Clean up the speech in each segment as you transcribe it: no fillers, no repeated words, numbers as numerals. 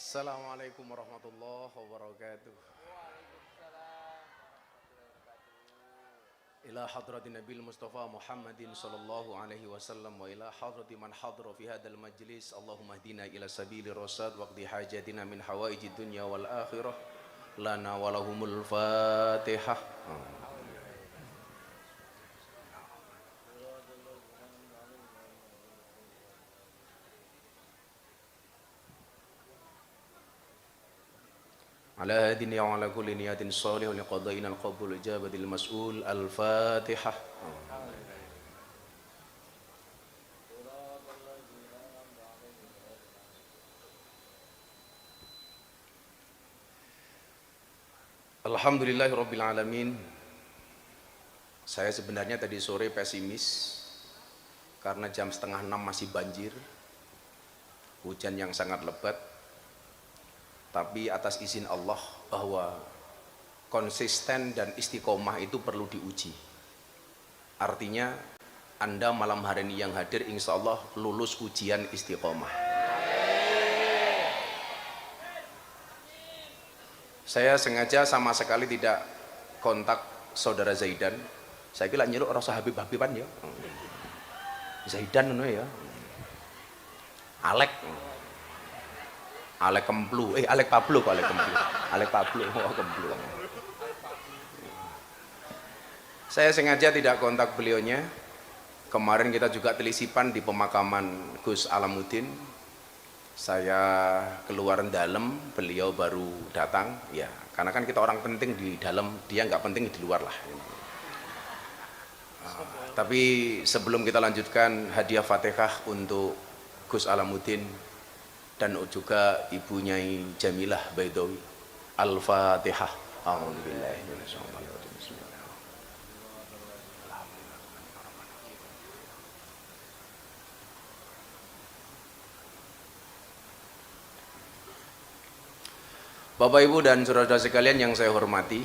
Assalamualaikum warahmatullahi wabarakatuh. Ila hadrati Nabil Mustafa Muhammadin sallallahu alaihi wasallam wa ila hadrati man hadra fi hadzal majlis. Allahumma hdina ila sabili rasyad waqdi hajatina min hawaiji dunya wal akhirah. Lana walahumul Fatihah. Ala hadin ya ala kulli niyatin salih wa liqadaina al-qabul ijabatil mas'ul al-Fatihah. Alhamdulillahirabbil alamin. Saya sebenarnya tadi sore pesimis karena jam setengah 6 masih banjir. Hujan yang sangat lebat. Tapi atas izin Allah bahwa konsisten dan istiqomah itu perlu diuji. Artinya Anda malam hari ini yang hadir insya Allah lulus ujian istiqomah. Saya sengaja sama sekali tidak kontak saudara Zaidan. Saya kira nyeluk rasa Habib-Habiban ya. Zaidan ya. Alek Kemplu, Alek Pablo kok Alek Kemplu. Alek Pablo, Kemplu. Saya sengaja tidak kontak beliaunya. Kemarin kita juga telisipan di pemakaman Gus Alamuddin. Saya keluar dalam, beliau baru datang. Ya, karena kan kita orang penting di dalam, dia nggak penting di luar lah. Tapi sebelum kita lanjutkan hadiah Fatihah untuk Gus Alamuddin dan juga Ibu Nyai Jamilah Baidawi. Al-Fatihah. A'udzubillahi minasyaitonir rajim. Bapak Ibu dan saudara sekalian yang saya hormati,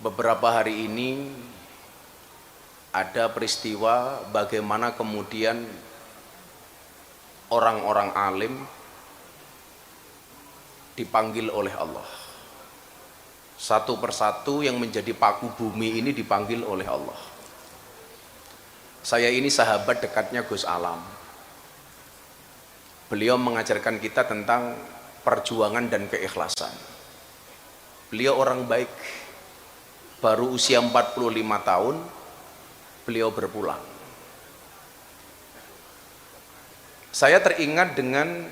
beberapa hari ini ada peristiwa bagaimana kemudian orang-orang alim dipanggil oleh Allah. Satu persatu yang menjadi paku bumi ini dipanggil oleh Allah. Saya ini sahabat dekatnya Gus Alam. Beliau mengajarkan kita tentang perjuangan dan keikhlasan. Beliau orang baik. Baru usia 45 tahun beliau berpulang. Saya teringat dengan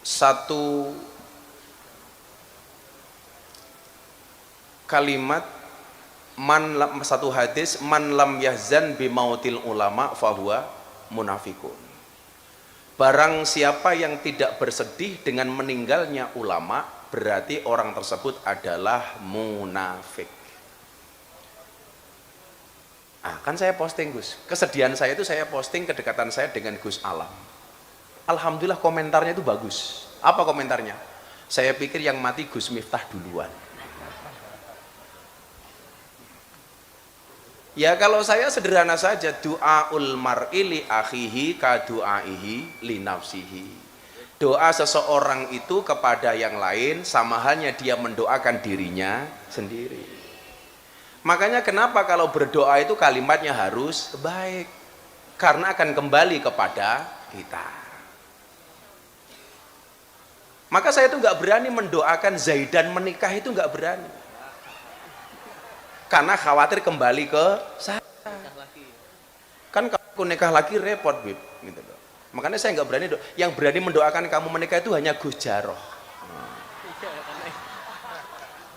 satu kalimat satu hadis, man lam yahzan bimautil ulama fahuwa munafikun. Barang siapa yang tidak bersedih dengan meninggalnya ulama, berarti orang tersebut adalah munafik. Kan saya posting Gus, kesedihan saya itu saya posting kedekatan saya dengan Gus Alam. Alhamdulillah komentarnya itu bagus. Apa komentarnya? Saya pikir yang mati Gus Miftah duluan. Ya kalau saya sederhana saja, du'aul mar'i li akhihi ka du'aihi li nafsihi. Doa seseorang itu kepada yang lain sama halnya dia mendoakan dirinya sendiri. Makanya kenapa kalau berdoa itu kalimatnya harus baik, karena akan kembali kepada kita. Maka saya itu nggak berani mendoakan Zaidan menikah, itu nggak berani, karena khawatir kembali ke saya. Kan kalau aku nikah lagi repot Bib, gitu loh. Makanya saya nggak berani. Yang berani mendoakan kamu menikah itu hanya Gus Jaroh.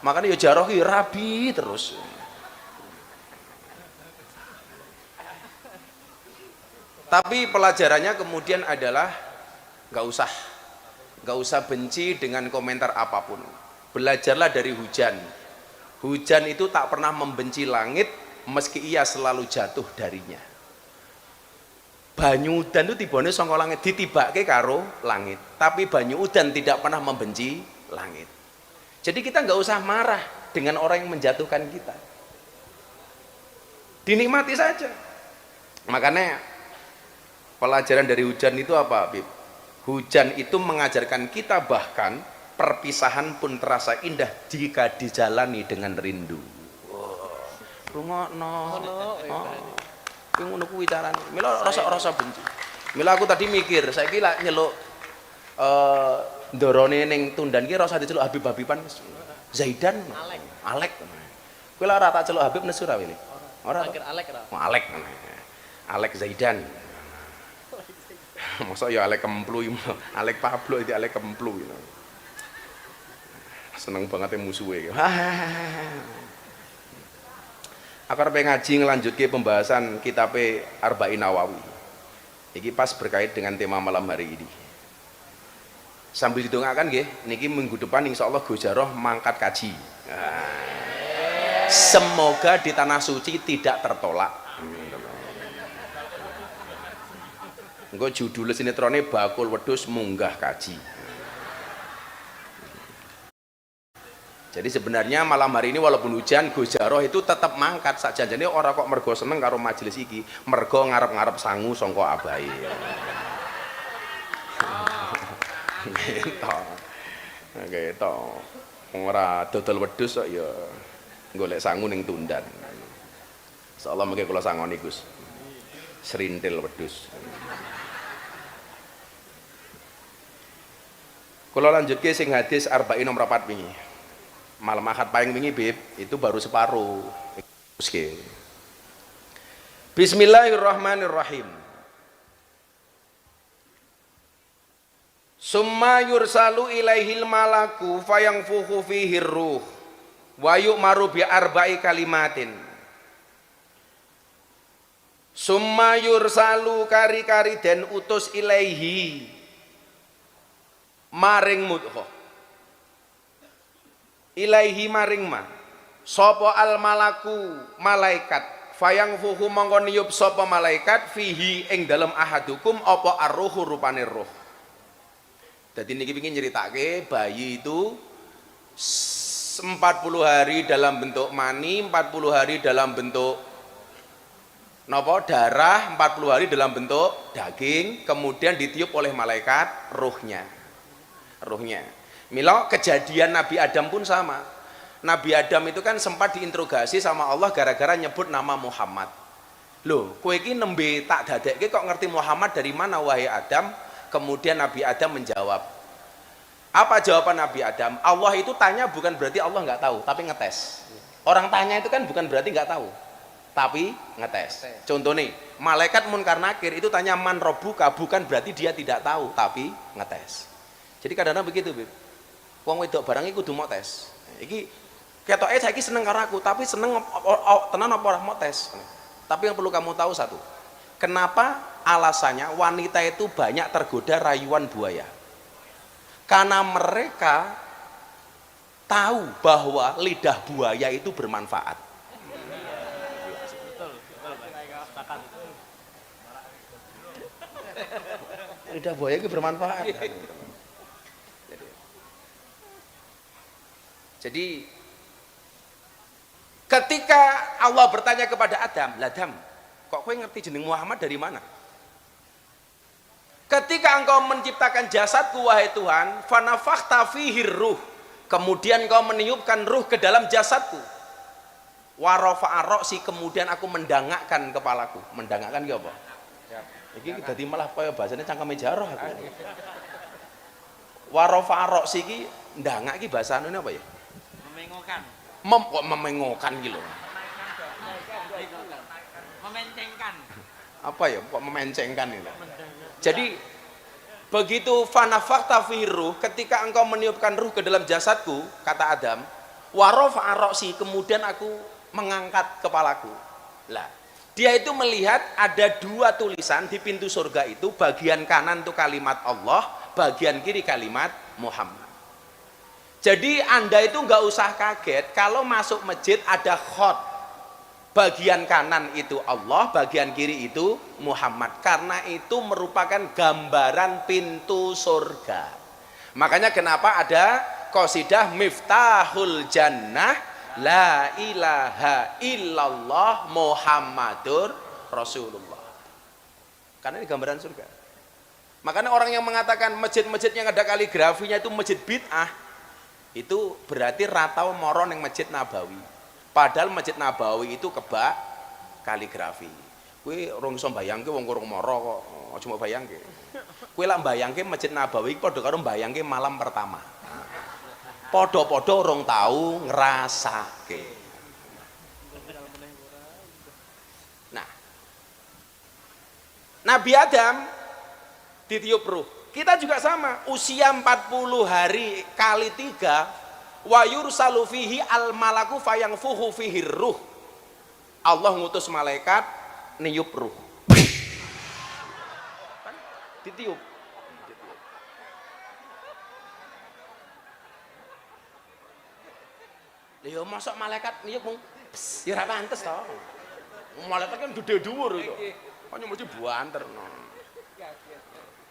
Makanya ya Jaroh ya rabi terus. Tapi pelajarannya kemudian adalah nggak usah benci dengan komentar apapun. Belajarlah dari hujan. Hujan itu tak pernah membenci langit meski ia selalu jatuh darinya. Banyu udan itu tibane saka langit ditibake karo langit. Tapi banyu udan tidak pernah membenci langit. Jadi kita nggak usah marah dengan orang yang menjatuhkan kita. Dinikmati saja. Makanya pelajaran dari hujan itu apa, Bib? Hujan itu mengajarkan kita bahkan perpisahan pun terasa indah jika dijalani dengan rindu. Rungokno. Kuwi ngono kuwi carane. Mila rasa benci. Mila aku tadi mikir, saiki lak nyeluk ndorone ning Tundan ki rasa diceluk Habib-Habiban Zaidan, Alek. Kowe lak ora tak celuk Habib nesu ra wile. Ora. Alek ra. Oh, Alek. Alek Zaidan. Masa ya Alek Kemplu, Alek Pablo itu Alek Kemplu. Seneng banget musuhe. Aku arep ngaji ngelanjutke pembahasan kitab Arba'in Nawawi. Iki pas berkait dengan tema malam hari ini. Sambil didongakan nggih, niki minggu depan insyaallah Gus Jaroh mangkat kaji. Semoga di tanah suci tidak tertolak. Engko judul sinetrone bakul wedhus munggah kaji. Jadi sebenarnya malam hari ini walaupun hujan, Gus Jaroh itu tetap mangkat saja. Jadi orang kok mergo seneng karo majelis iki, mergo ngarep-ngarep sangu sangka abahe. Gitu. Ora dodol wedhus kok ya golek sangu ning Tundan. Insyaallah mengke kula sangoni Gus. Serintil wedhus. Kula lanjutke sing hadis Arba'in nomor 4 wingi. Malam Ahad paling wingi Bib, itu baru separuh. Bismillahirrahmanirrahim. Summa yursalu ilaihil malaku fayangfuhu fihi ruh wa yu'maru bi arba'i kalimatin. Summa yursalu kari-kari den utus ilaihi maring mudho ilaihi maring ma sapa al malaku malaikat fayangfuhu mongko niyup sapa malaikat fihi ing dalem ahadukum apa arruhu rupane roh. Jadi niki pengin nyeritake bayi itu 40 hari dalam bentuk mani, 40 hari dalam bentuk napa darah, 40 hari dalam bentuk daging, kemudian ditiup oleh malaikat ruhnya. Mila kejadian Nabi Adam pun sama. Nabi Adam itu kan sempat diinterogasi sama Allah gara-gara nyebut nama Muhammad. Loh, kowe iki nembe tak dadekke kok ngerti Muhammad dari mana wahai Adam? Kemudian Nabi Adam menjawab. Apa jawaban Nabi Adam? Allah itu tanya bukan berarti Allah nggak tahu, tapi ngetes. Orang tanya itu kan bukan berarti nggak tahu, tapi ngetes. Contoh nih, malaikat Munkar Nakir itu tanya man robbuka, bukan berarti dia tidak tahu, tapi ngetes. Jadi kadang-kadang begitu, Bib. Wong wedok barang iku kudu mau tes. Iki ketoke saiki seneng karo aku, tapi seneng tenan apa ora mau tes. Tapi yang perlu kamu tahu satu. Kenapa alasannya wanita itu banyak tergoda rayuan buaya? Karena mereka tahu bahwa lidah buaya itu bermanfaat. Lidah buaya itu bermanfaat. Jadi ketika Allah bertanya kepada Adam, "Adam, kok kowe ngerti jeneng Muhammad dari mana?" Ketika engkau menciptakan jasadku wahai Tuhan, fanafakhta fihi ruh, kemudian engkau meniupkan ruh ke dalam jasadku. Wa rafa'a ra'si, kemudian aku mendangakkan kepalaku. Mendangakkan ki apa? Iki dadi malah kaya bahasane cangkeme Jaroh aku. Wa rafa'a ra'si ki ndangak ki bahasane apa ya? Memengokan. Kok memengokan ki lho. Memencengkan. Apa ya? Kok memencengkan ini? Jadi begitu fanafakhta fihi ruh, ketika engkau meniupkan ruh ke dalam jasadku, kata Adam, wa rafa'a ra'si, kemudian aku mengangkat kepalaku. Lah, dia itu melihat ada dua tulisan di pintu surga itu, bagian kanan itu kalimat Allah, bagian kiri kalimat Muhammad. Jadi Anda itu nggak usah kaget kalau masuk masjid ada khot, bagian kanan itu Allah, bagian kiri itu Muhammad, karena itu merupakan gambaran pintu surga. Makanya kenapa ada qasidah Miftahul Jannah la ilaha illallah Muhammadur Rasulullah, karena ini gambaran surga. Makanya orang yang mengatakan masjid-masjid yang ada kaligrafinya itu masjid bid'ah, itu berarti ratau moron yang masjid Nabawi. Padahal masjid Nabawi itu kebak kaligrafi. Kowe ora iso mbayangke wong kurang mara kok. Aja mbok bayangke. Kowe lak mbayangke masjid Nabawi padha karo mbayangke malam pertama. Padha-padha urung tahu ngrasake. Nah, Nabi Adam ditiup ruh. Kita juga sama, usia 40 hari kali 3, wa yursalu fihi al malaku fayangfuhu fihi ruh. Allah ngutus malaikat niup ruh. Ditiup. Ya mosok malaikat niup mung ya ora pantes to. Malaikat kan gede dhuwur itu. Kok mesti buanter.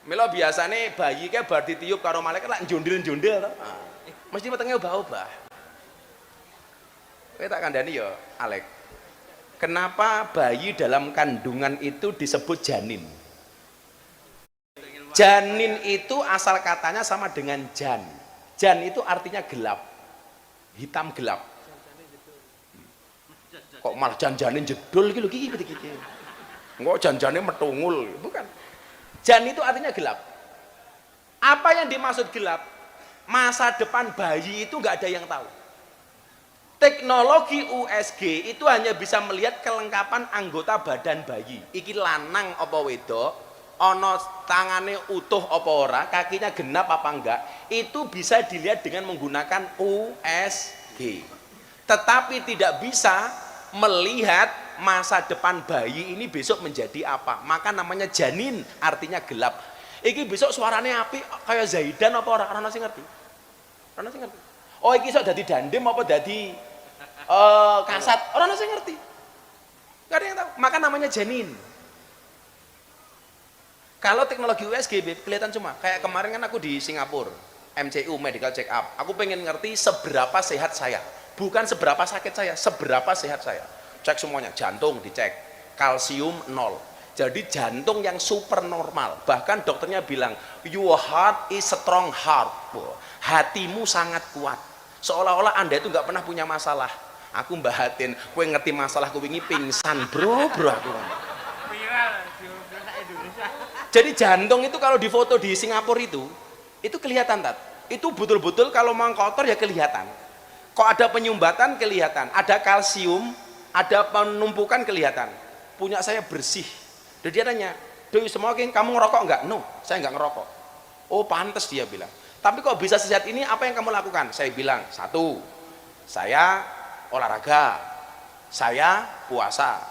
Mila biasane bayi ke bar ditiup karo malaikat lak njundil-njundil to. Mesti wetenge obah-obah. Kowe tak kandhani ya, Alek. Kenapa bayi dalam kandungan itu disebut janin? Janin itu asal katanya sama dengan jan. Jan itu artinya gelap. Hitam gelap. Kok malah jan-janin jedul iki lho iki. Engko jan-jane metungul, bukan. Jan itu artinya gelap. Apa yang dimaksud gelap? Masa depan bayi itu nggak ada yang tahu. Teknologi USG itu hanya bisa melihat kelengkapan anggota badan bayi. Iki lanang apa wedok, ono tangane utuh apa ora, kakinya genap apa enggak, itu bisa dilihat dengan menggunakan USG. Tetapi tidak bisa melihat masa depan bayi ini besok menjadi apa. Maka namanya janin, artinya gelap. Iki besok suaranya api kayak Zaidan apa ora? Ora sing ngerti. Ora sing ngerti. Oh iki iso dadi dandem apa dadi kasat? Ora sing ngerti. Enggak ada yang tahu. Maka namanya janin. Kalau teknologi USG kelihatan cuma kayak kemarin kan aku di Singapura, MCU medical check up. Aku pengen ngerti seberapa sehat saya, bukan seberapa sakit saya, seberapa sehat saya. Cek semuanya, jantung dicek, kalsium 0. Jadi jantung yang super normal. Bahkan dokternya bilang, your heart is strong heart. Hatimu sangat kuat. Seolah-olah Anda itu nggak pernah punya masalah. Aku bahatin, kowe ngerti masalah kowe wingi pingsan, bro aku. Jadi jantung itu kalau difoto di Singapura itu kelihatan tat. Itu betul-betul kalau mau kotor ya kelihatan. Kok ada penyumbatan kelihatan, ada kalsium, ada penumpukan kelihatan. Punya saya bersih. Dan dia tanya, "Doi semua kamu ngerokok enggak?" "No, saya enggak ngerokok." "Oh, pantas," dia bilang. "Tapi kok bisa sehat ini, apa yang kamu lakukan?" Saya bilang, 1, saya olahraga, saya puasa.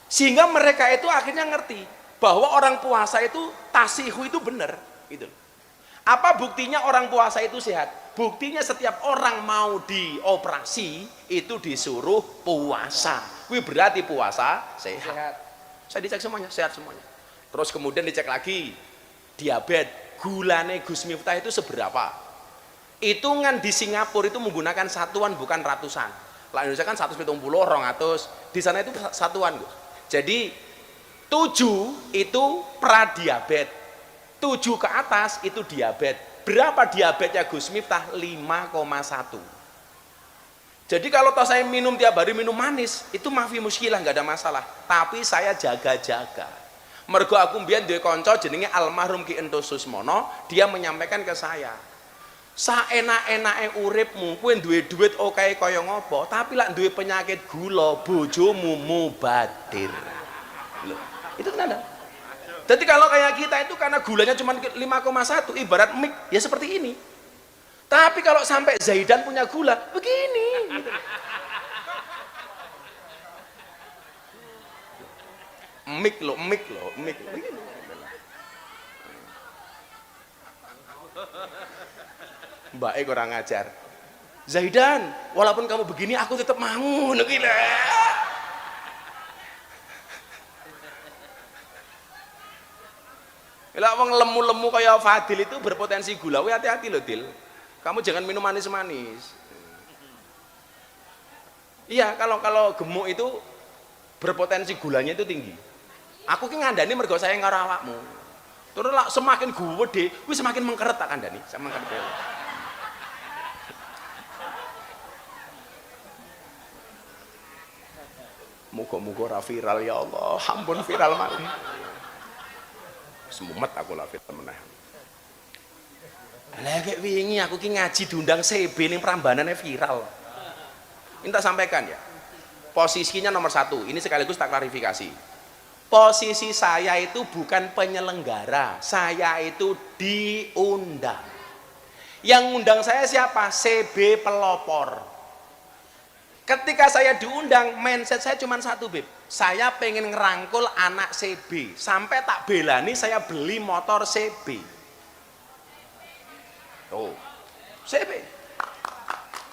Sehingga mereka itu akhirnya ngerti bahwa orang puasa itu tasihu itu benar gitu. Apa buktinya orang puasa itu sehat? Buktinya setiap orang mau dioperasi itu disuruh puasa. Wih, berarti puasa sehat. Saya dicek semuanya, sehat semuanya. Terus kemudian dicek lagi diabetes, gulane Gus Miftah itu seberapa. Hitungan di Singapura itu menggunakan satuan bukan ratusan. Lah Indonesia kan 170, 200, di sana itu satuan. Jadi 7 itu pradiabetes, 7 ke atas itu diabetes. Berapa diabetesnya Gus Miftah? 5,1. Jadi kalau toh saya minum tiap hari minum manis, itu mafi muskilah, nggak ada masalah. Tapi saya jaga-jaga. Mergo aku mbiyen duwe kanca jenenge almarhum Ki Ento Susmono, dia menyampaikan ke saya, saenak-enake uripmu, kowe duwe duit oke kaya ngopo, tapi lak duwe penyakit gula, bojomu mubadir. Loh, itu kan ada. Jadi kalau kayak kita itu karena gulanya cuma 5,1, ibarat mik, ya seperti ini. Tapi kalau sampai Zaidan punya gula, begini. Gitu. Mik loh. Begini. Mbak E kurang ajar. Zaidan, walaupun kamu begini, aku tetap mau. Gila. Lah wong lemu-lemu kayak Fadil itu berpotensi gula. Wih, hati-hati loh, Dil. Kamu jangan minum manis-manis. Iya, kalau gemuk itu berpotensi gulanya itu tinggi. Aku ki ngandani mergo sayang karo awakmu. Terus semakin gede, wis semakin mengkeret tak kandhani, semakin mengkeret. Muga-muga ora viral ya Allah, ampun viral malih. Semumet aku lah viral meneh. Lah kayak wingi aku ki ngaji diundang CB ning Prambanane viral. Ini tak sampaikan ya. Posisinya nomor 1, ini sekaligus tak klarifikasi. Posisi saya itu bukan penyelenggara, saya itu diundang. Yang undang saya siapa? CB pelopor. Ketika saya diundang, mindset saya cuma satu, Beb. Saya pengen ngerangkul anak CB. Sampai tak belani saya beli motor CB. Tuh, CB.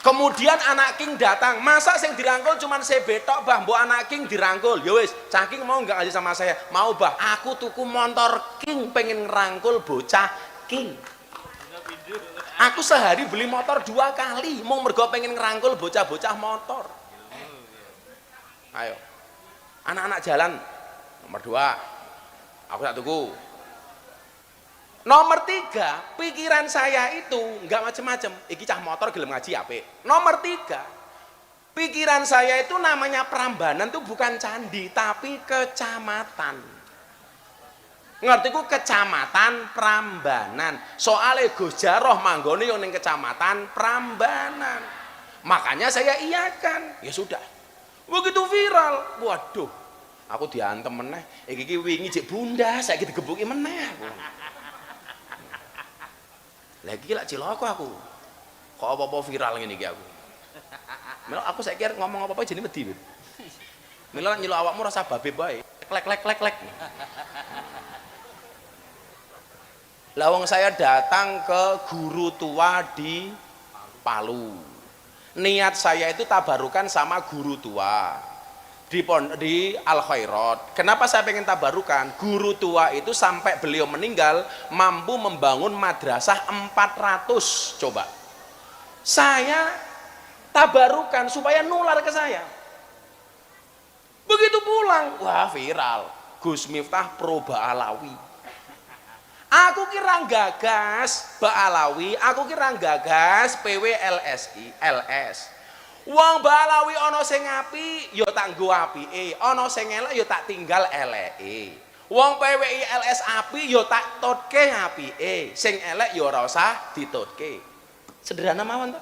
Kemudian anak King datang, masa sing dirangkul cuman CB tok, Bah, mbok anak King dirangkul. Ya wis, Cah King mau nggak ngaji sama saya? Mau, Bah. Aku tuku motor King, pengen ngerangkul bocah King. Aku sehari beli motor 2 kali, mau mergo pengen ngerangkul bocah-bocah motor. Ayo, anak-anak jalan. Nomor 2, aku tak tuku. Nomor 3, pikiran saya itu nggak macem-macem. Iki cah motor gelem ngaji apik. Nomor 3, pikiran saya itu namanya Prambanan tuh bukan candi, tapi kecamatan. Ngerti ku kecamatan Prambanan. Soalnya Gus Jaroh manggone yang ning kecamatan Prambanan. Makanya saya iyakan. Ya sudah. Begitu viral, waduh. Aku diantem meneh. Iki wingi jek bunda, saiki digebuki meneh aku. Lagi lak ciloko aku. Kok apa-apa viral ngene iki aku. Mila aku saiki ngomong apa-apa jenenge wedi. Mila nyeluk awakmu rasa babe bae. Klek. Lah wong saya datang ke guru tua di Palu. Niat saya itu tabarukan sama guru tua di Al Khairat. Kenapa saya pengen tabarukan? Guru tua itu sampai beliau meninggal mampu membangun madrasah 400. Coba saya tabarukan supaya nular ke saya. Begitu pulang, wah viral. Gus Miftah pro Ba'alawi. Aku kira gagas Ba'alawi, aku kira gagas PWLSI LS. Wong Ba'alawi ana sing apik ya tak nggo apike, ana sing elek ya tak tinggal eleke. Wong PWI LS apik ya tak tutke apike, sing elek ya ora usah ditutke. Sederhana mawon to.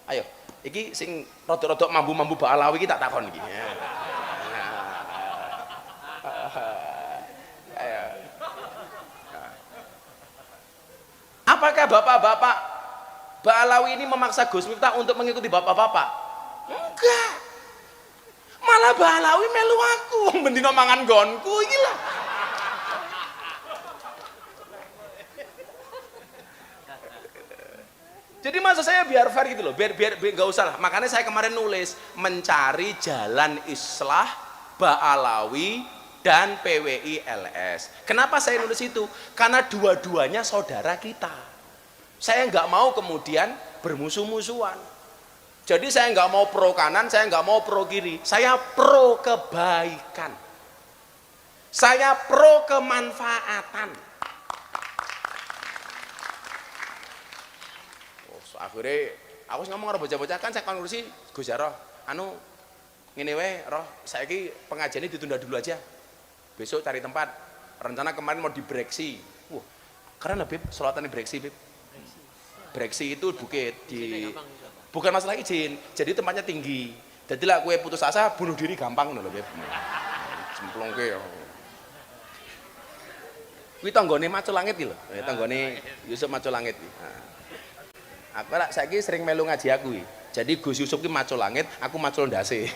Ayo, iki sing rodok-rodok mambu-mambu Ba'alawi iki tak takon iki. Apakah bapak-bapak Ba'alawi ini memaksa Gus Miftah untuk mengikuti bapak-bapak? Enggak. Malah Ba'alawi melu aku, bendino mangan gonku iki lah. Jadi maksud saya biar fair gitu loh, biar nggak usah lah. Makanya saya kemarin nulis mencari jalan islah Ba'alawi dan PWI LS. Kenapa saya nulis itu? Karena dua-duanya saudara kita. Saya nggak mau kemudian bermusuh-musuhan. Jadi saya nggak mau pro kanan, saya nggak mau pro kiri. Saya pro kebaikan. Saya pro kemanfaatan. Akhirnya aku ngomong karo bocah-bocah kan saya konklusi Gus Jaroh, ngene wae roh, saiki pengajian ini ditunda dulu aja. Besok cari tempat. Rencana kemarin mau di Breksi. Wah, keren lah Bib, sholatan di Breksi Bib. Breksi itu bukit di bukan masalah izin, jadi tempatnya tinggi. Jadi lah kue putus asa bunuh diri gampang loh Bib. Cemplong ke ya. Kuwi tanggane Maco Langit iki lho. Tanggane Yusuf Maco Langit iki. Aku lah saiki sering melu ngaji aku iki. Jadi Gus Yusuf ki Maco Langit, aku macul ndase.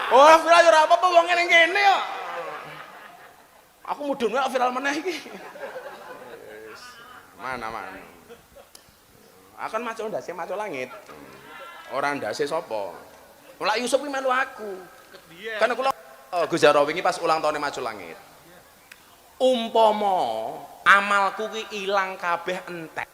Oh, viral ya ora apa-apa wong ngene kene kok. Aku mudhun wae viral meneh iki. Mana. Akan macul ndase Maco Langit. Ora ndase sapa? Mulai Yusuf ki melu aku. Kan aku Gus Jaroh wingi pas ulang tahun Maco Langit. Umpama amalku ki ilang kabeh entek.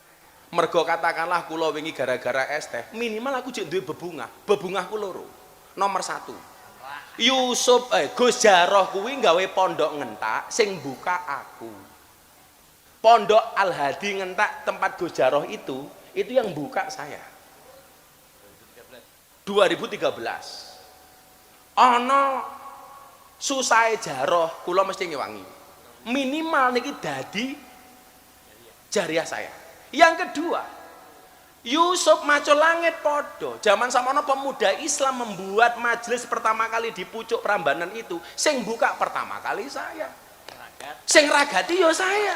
Mergo katakanlah kula wingi gara-gara es teh, minimal aku jek duwe bebungah. Bebungahku loro. Nomor 1. Gus Jaroh kuwi gawe pondok ngentak sing buka aku. Pondok Al Hadi ngentak tempat Gus Jaroh itu yang buka saya. 2013. Ana susahe Jaroh kula mesti ngewangi. Minimal niki dadi jariah saya. Yang kedua, Yusuf Macul Langit podo. Zaman samono pemuda Islam membuat majelis pertama kali di pucuk Prambanan itu, sing buka pertama kali saya. Sing ragati yo saya.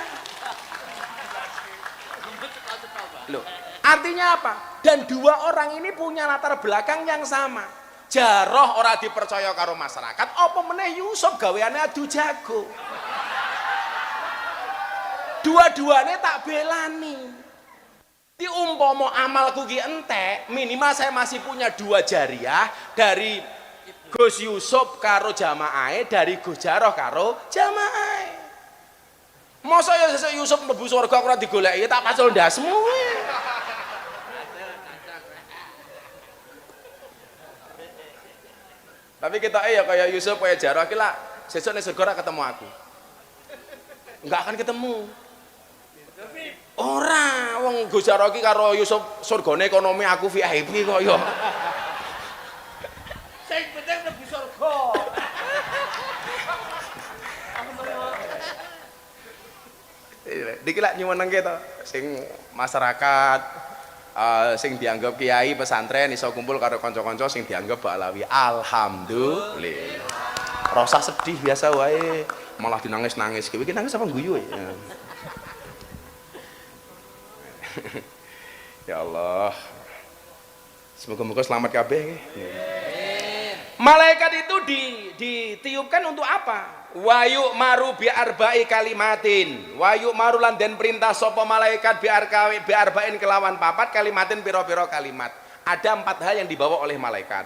Loh, artinya apa? Dan dua orang ini punya latar belakang yang sama. Jaroh ora dipercaya karo masyarakat, apa meneh Yusuf gaweane adu jago. Dua-duanya tak belani. Di umpama amalku ki entek, minimal saya masih punya dua jariah dari Gus Yusuf karo jamaah, dari Gus Jaroh karo jamaah. Masa ya sesuk Yusuf mlebu surga ora digoleki tak pacul ndasmu. Tapi kita ya kayak Yusuf kayak Jaroh ki lah sesuk ning surga ora ketemu aku. Enggak akan ketemu. Ora, wong Gus Jaroh ki karo Yusuf surgane ekonomi aku VIP kok ya. Sing penting mlebu surga. Diki lak nyuwenengke to, sing masyarakat sing dianggap kiai pesantren iso kumpul karo kanca-kanca sing dianggap balawi. Alhamdulillah. Rasa sedih biasa wae, malah dinangis-nangis. Kowe iki nangis apa guyu ya? Ya Allah, semoga-moga selamat kabeh. Malaikat itu ditiupkan untuk apa? Wayu maru bi arba'i kalimatin. Wayu maru lan den perintah sapa malaikat bi arba'in kelawan papat kalimatin pira-pira kalimat. Ada 4 hal yang dibawa oleh malaikat.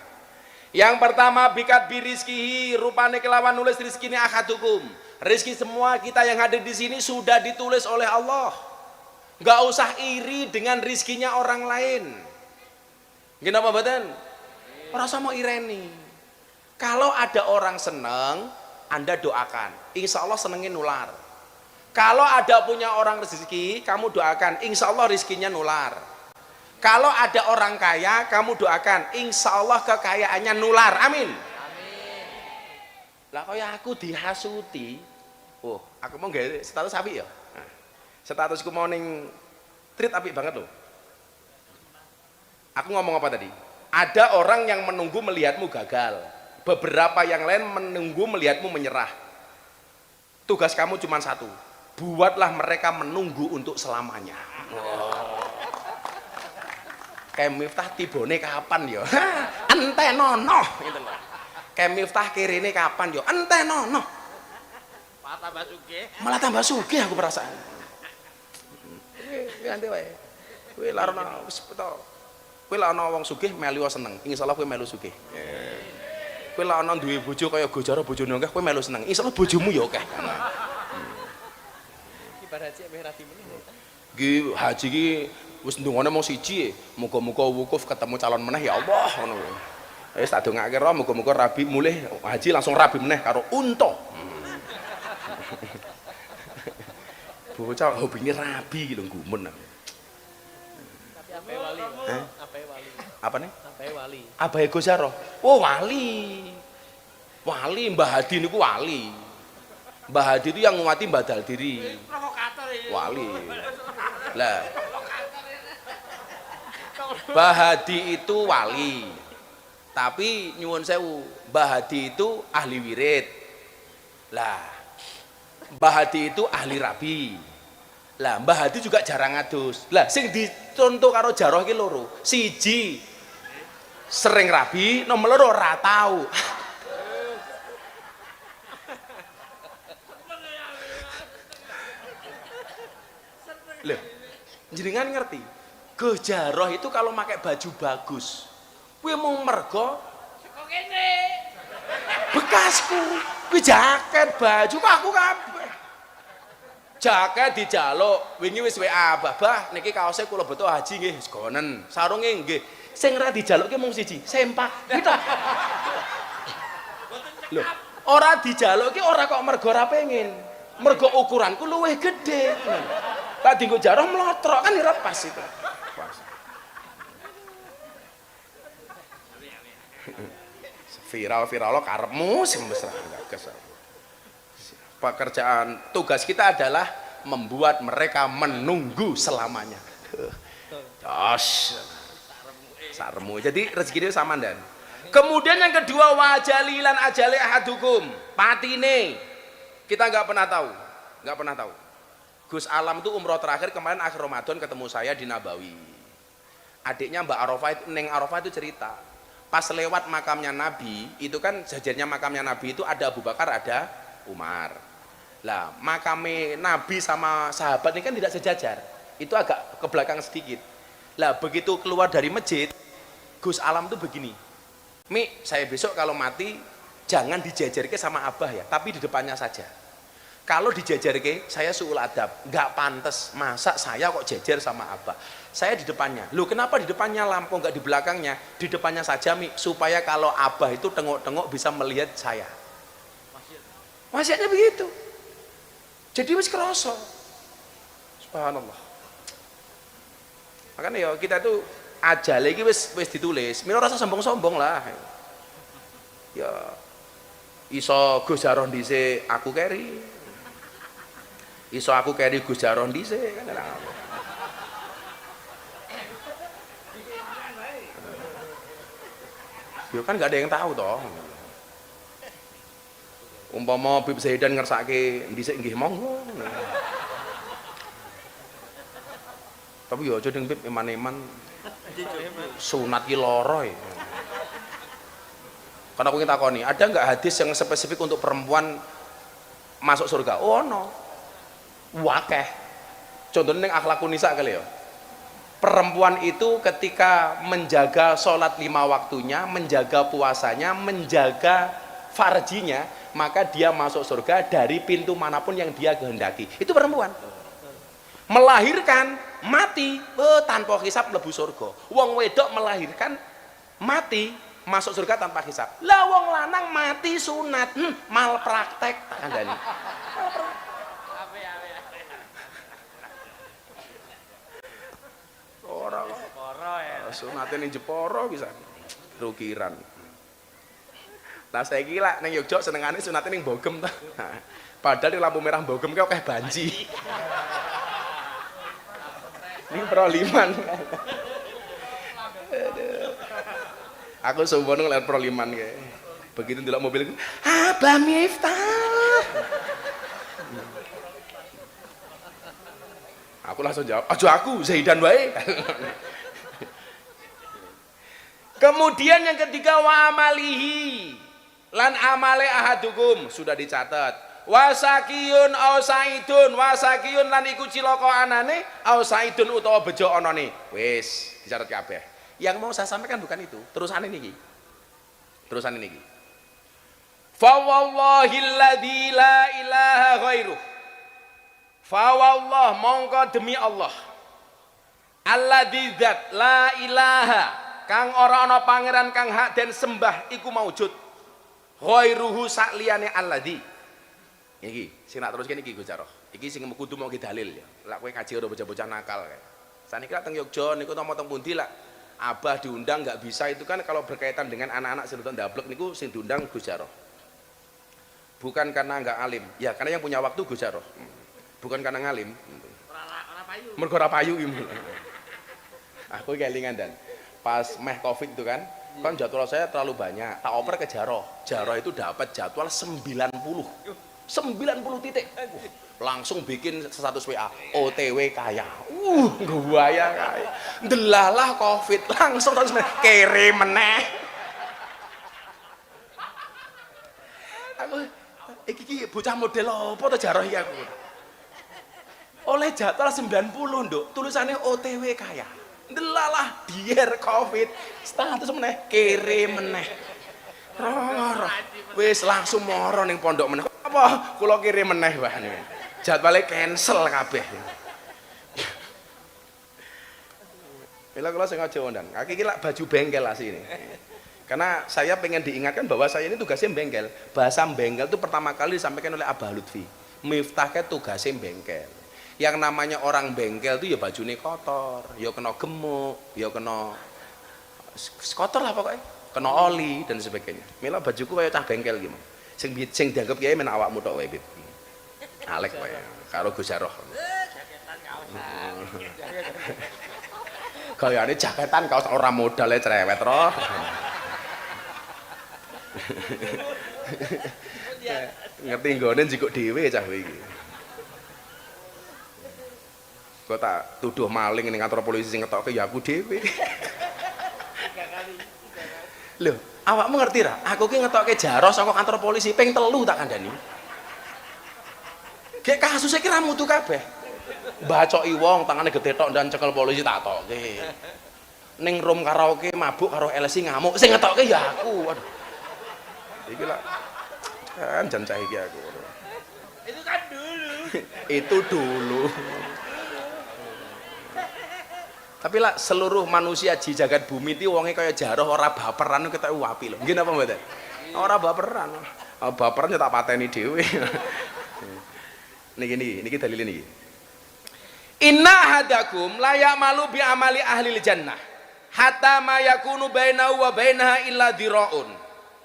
Yang pertama bikat birizkihi, rupane kelawan nulis rizkine ahadukum. Rizki semua kita yang ada di sini sudah ditulis oleh Allah. Nggak usah iri dengan rizkinya orang lain. Kenapa badan? Rasa mau ireni. Kalau ada orang seneng, Anda doakan. Insya Allah senengin nular. Kalau ada punya orang rezeki, kamu doakan. Insya Allah rizkinya nular. Kalau ada orang kaya, kamu doakan. Insya Allah kekayaannya nular. Amin. Lah kaya aku dihasuti. Oh, aku mau nggak status api ya? Statusku mau ning treat apik banget loh. Aku ngomong apa tadi? Ada orang yang menunggu melihatmu gagal. Beberapa yang lain menunggu melihatmu menyerah. Tugas kamu cuma satu. Buatlah mereka menunggu untuk selamanya. Oh. Kayak Miftah tibone kapan yo? Ente nono gitu loh. Kayak Miftah kirine kapan yo? Ente nono. Malah tambah sugih aku perasaan. Ganti wae. Kowe lak ana wis beto. Kowe lak ana wong sugih melu seneng. Insyaallah kowe melu sugih. Kowe lak ana duwe bojo kaya Gus Jaroh bojone akeh kowe melu seneng. Insyaallah bojomu ya akeh. Iki bar haji meh rati meneh. Iki haji iki wis ndongane mung siji. Muga-muga wukuf ketemu calon meneh ya Allah ngono kuwi. Wis tak dongake ro muga-muga rabi mulih haji langsung rabi meneh karo unta. Bocah hobine rabi lho gumen. Tapi ape wali? Ape wali? Apa nih? Ape wali? Abahe Gus Jaroh. Oh, wali. Wali Mbah Hadi niku wali. Mbah Hadi itu yang nguati badal diri. Provokator ini. Wali. Lah. Mbah Hadi itu wali. Tapi nyuwun sewu, Mbah Hadi itu ahli wirid. Lah. Mbah Hadi itu ahli rabi. Lah Mbah Hadi juga jarang ngadus. Lah sing dicontoh karo Jaroh ki loro. Siji sering rabi, nomor loro ora tau. Loh, jenengan ngerti? Gus Jaroh itu kalau pakai baju bagus, kuwi mung mergo Kok kene? bekasku. Kuwi jaket, baju aku kabeh. Jaket dijaluk, wingi wis WA, "Bah, niki kaose kula beto haji nggih, segonen." Sarunge nggih. Sing ra dijalukke mung siji, sempak. Gitu. Lho, ora dijaluk ki ora kok mergo ora pengen. Mergo ukuranku luwih gede. Tak dienggo jaroh mlotrok kan ora pas itu. Pas. Viral lo karepmu sing mesra enggak kesel. Pekerjaan tugas kita adalah membuat mereka menunggu selamanya. Jos. Sarmu. Jadi rezeki dia sama dan. Kemudian yang kedua wajalilan ajali ahadukum. Patine. Kita nggak pernah tahu. Nggak pernah tahu. Gus Alam tuh umroh terakhir kemarin akhir Ramadan ketemu saya di Nabawi. Adiknya Mbak Arafah itu, Neng Arafah itu cerita. Pas lewat makamnya Nabi, itu kan jajarnya makamnya Nabi itu ada Abu Bakar, ada Umar. Lah, makamnya Nabi sama sahabat ini kan tidak sejajar. Itu agak ke belakang sedikit. Lah, begitu keluar dari masjid, Gus Alam tuh begini. Mi, saya besok kalau mati jangan dijajarke sama Abah ya, tapi di depannya saja. Kalau dijajarke, saya suul adab, nggak pantas. Masa saya kok jajar sama Abah? Saya di depannya. Loh, kenapa di depannya lampu nggak di belakangnya? Di depannya saja, Mi, supaya kalau Abah itu tengok-tengok bisa melihat saya. Wasiatnya begitu. Jadi wis kerasa. Subhanallah. Makanya ya kita tuh aja lagi wis ditulis. Mino rasa sombong-sombong lah. Ya iso Gus Jaroh dhisik aku keri. Iso aku keri Gus Jaroh dhisik kan ora. Yo kan gak ada yang tahu toh. Umpama Bib Zaidan ngersake dhisik nggih monggo. Tapi yo aja ding Bib eman-eman. Sunat ki lara ya. Karena aku ingin takoni, ada nggak hadis yang spesifik untuk perempuan masuk surga? Oh no. Wakeh. Contohnya yang akhlakun nisa kali ya. Perempuan itu ketika menjaga sholat 5 waktunya, menjaga puasanya, menjaga farjinya, maka dia masuk surga dari pintu manapun yang dia kehendaki. Itu perempuan. Melahirkan, mati, tanpa hisab mlebu surga. Wong wedok melahirkan, mati, masuk surga tanpa hisab. Lah wong lanang mati sunat, malpraktek kandhani. Ora ya. Sunate ning Jepara bisa rukiran. Lah saiki lak ning Yogyakarta senengane sunate ning Bogem ta. Padahal di lampu merah Bogem ki akeh banji. Ini Proliman. Aku sombong ngeliat Proliman kayak. Begitu ndelok mobil itu, Abah Miftah. Aku langsung jawab, aja aku, Zaidan wae. Kemudian yang ketiga wa amalihi lan amale ahadukum sudah dicatat. Wasakiyun au saidun, wasakiyun lan iku cilaka anane au saidun utawa bejo anane. Wis dicatat kabeh. Yang mau saya sampaikan bukan itu, terusan ini. Terusan ini. Fa wallahilladzi la ilaha ghairuh. Fa wallah mongko demi Allah. Alladzi dzat la ilaha kang ora ana pangeran kang hak den sembah iku maujud. Ghairuhu sakliyane alladzi. Iki sing nak teruskan iki Gus Jaroh. Iki sing kudu mau dalil ya. Lah kowe ngaji karo bocah-bocah nakal kae. Saniki lak teng Yogyakarta niku teng pundi lak Abah diundang nggak bisa itu kan kalau berkaitan dengan anak-anak sing nonton ndablek niku sing diundang Gus Jaroh. Bukan karena nggak alim, ya karena yang punya waktu Gus Jaroh. Bukan karena ngalim. Ora payu. Mergo ora payu iki. Aku kelingan dan pas meh Covid itu kan jadwal saya terlalu banyak. Tak oper ke Jaroh. Jaroh itu dapat jadwal 90 titik. Langsung bikin status WA OTW kaya. Gaya kaya. Delalah Covid langsung terus kirim meneh. Aku iki bocah model apa to Jaroh iki aku. Oleh jadwal 90 nduk, tulisannya OTW kaya. Delalah dier Covid status meneh kirim meneh. Wis langsung moro ning pondok meneh. Apa kula kirim meneh bahan. Jadwalnya cancel kabeh. Mila kula sengaja undang. Kaki iki lak baju bengkel asline. Karena saya pengen diingatkan bahwa saya ini tugasnya bengkel. Bahasa bengkel itu pertama kali disampaikan oleh Abah Lutfi. Miftahnya tugasnya bengkel. Yang namanya orang bengkel itu ya bajunya kotor, ya kena gemuk, ya kena kotor lah pokoknya, kena oli dan sebagainya. Mila bajuku kayak cah bengkel gimana? Sing dianggap kiai men awakmu tok wae, Bib. Alek wae karo Gus Jaroh. Jaketan kaosan. Gayane jaketan kaos ora modale cerewet roh. Ngerti nggone njikuk dhewe cah kowe iki. Kok tak tuduh maling ning kantor polisi sing ngetokke ya aku dhewe. Lho, awakmu ngerti ra? Aku ki ngetokke Jaros saka kantor polisi ping 3 tak kandhani. Gek kasusnya ki ra mutu kabeh. Bacoki wong tangane gede tok dan cekel polisi tak tokke. Ning room karaoke mabuk karo LC ngamuk sing ngetokke ya aku. Waduh. Iki lah kan jan cah iki aku. Itu kan dulu. Itu dulu. Tapi lah seluruh manusia di jagat bumi itu wonge kaya Jaroh ora baperan kita api lho. Nggih napa mboten? Ora baperan. Baperan tak pateni dhewe. Niki dalile niki. Inna hadakum la ya'malu bi amali ahli jannah hatta ma yakunu bainahu wa bainaha illa dhira'un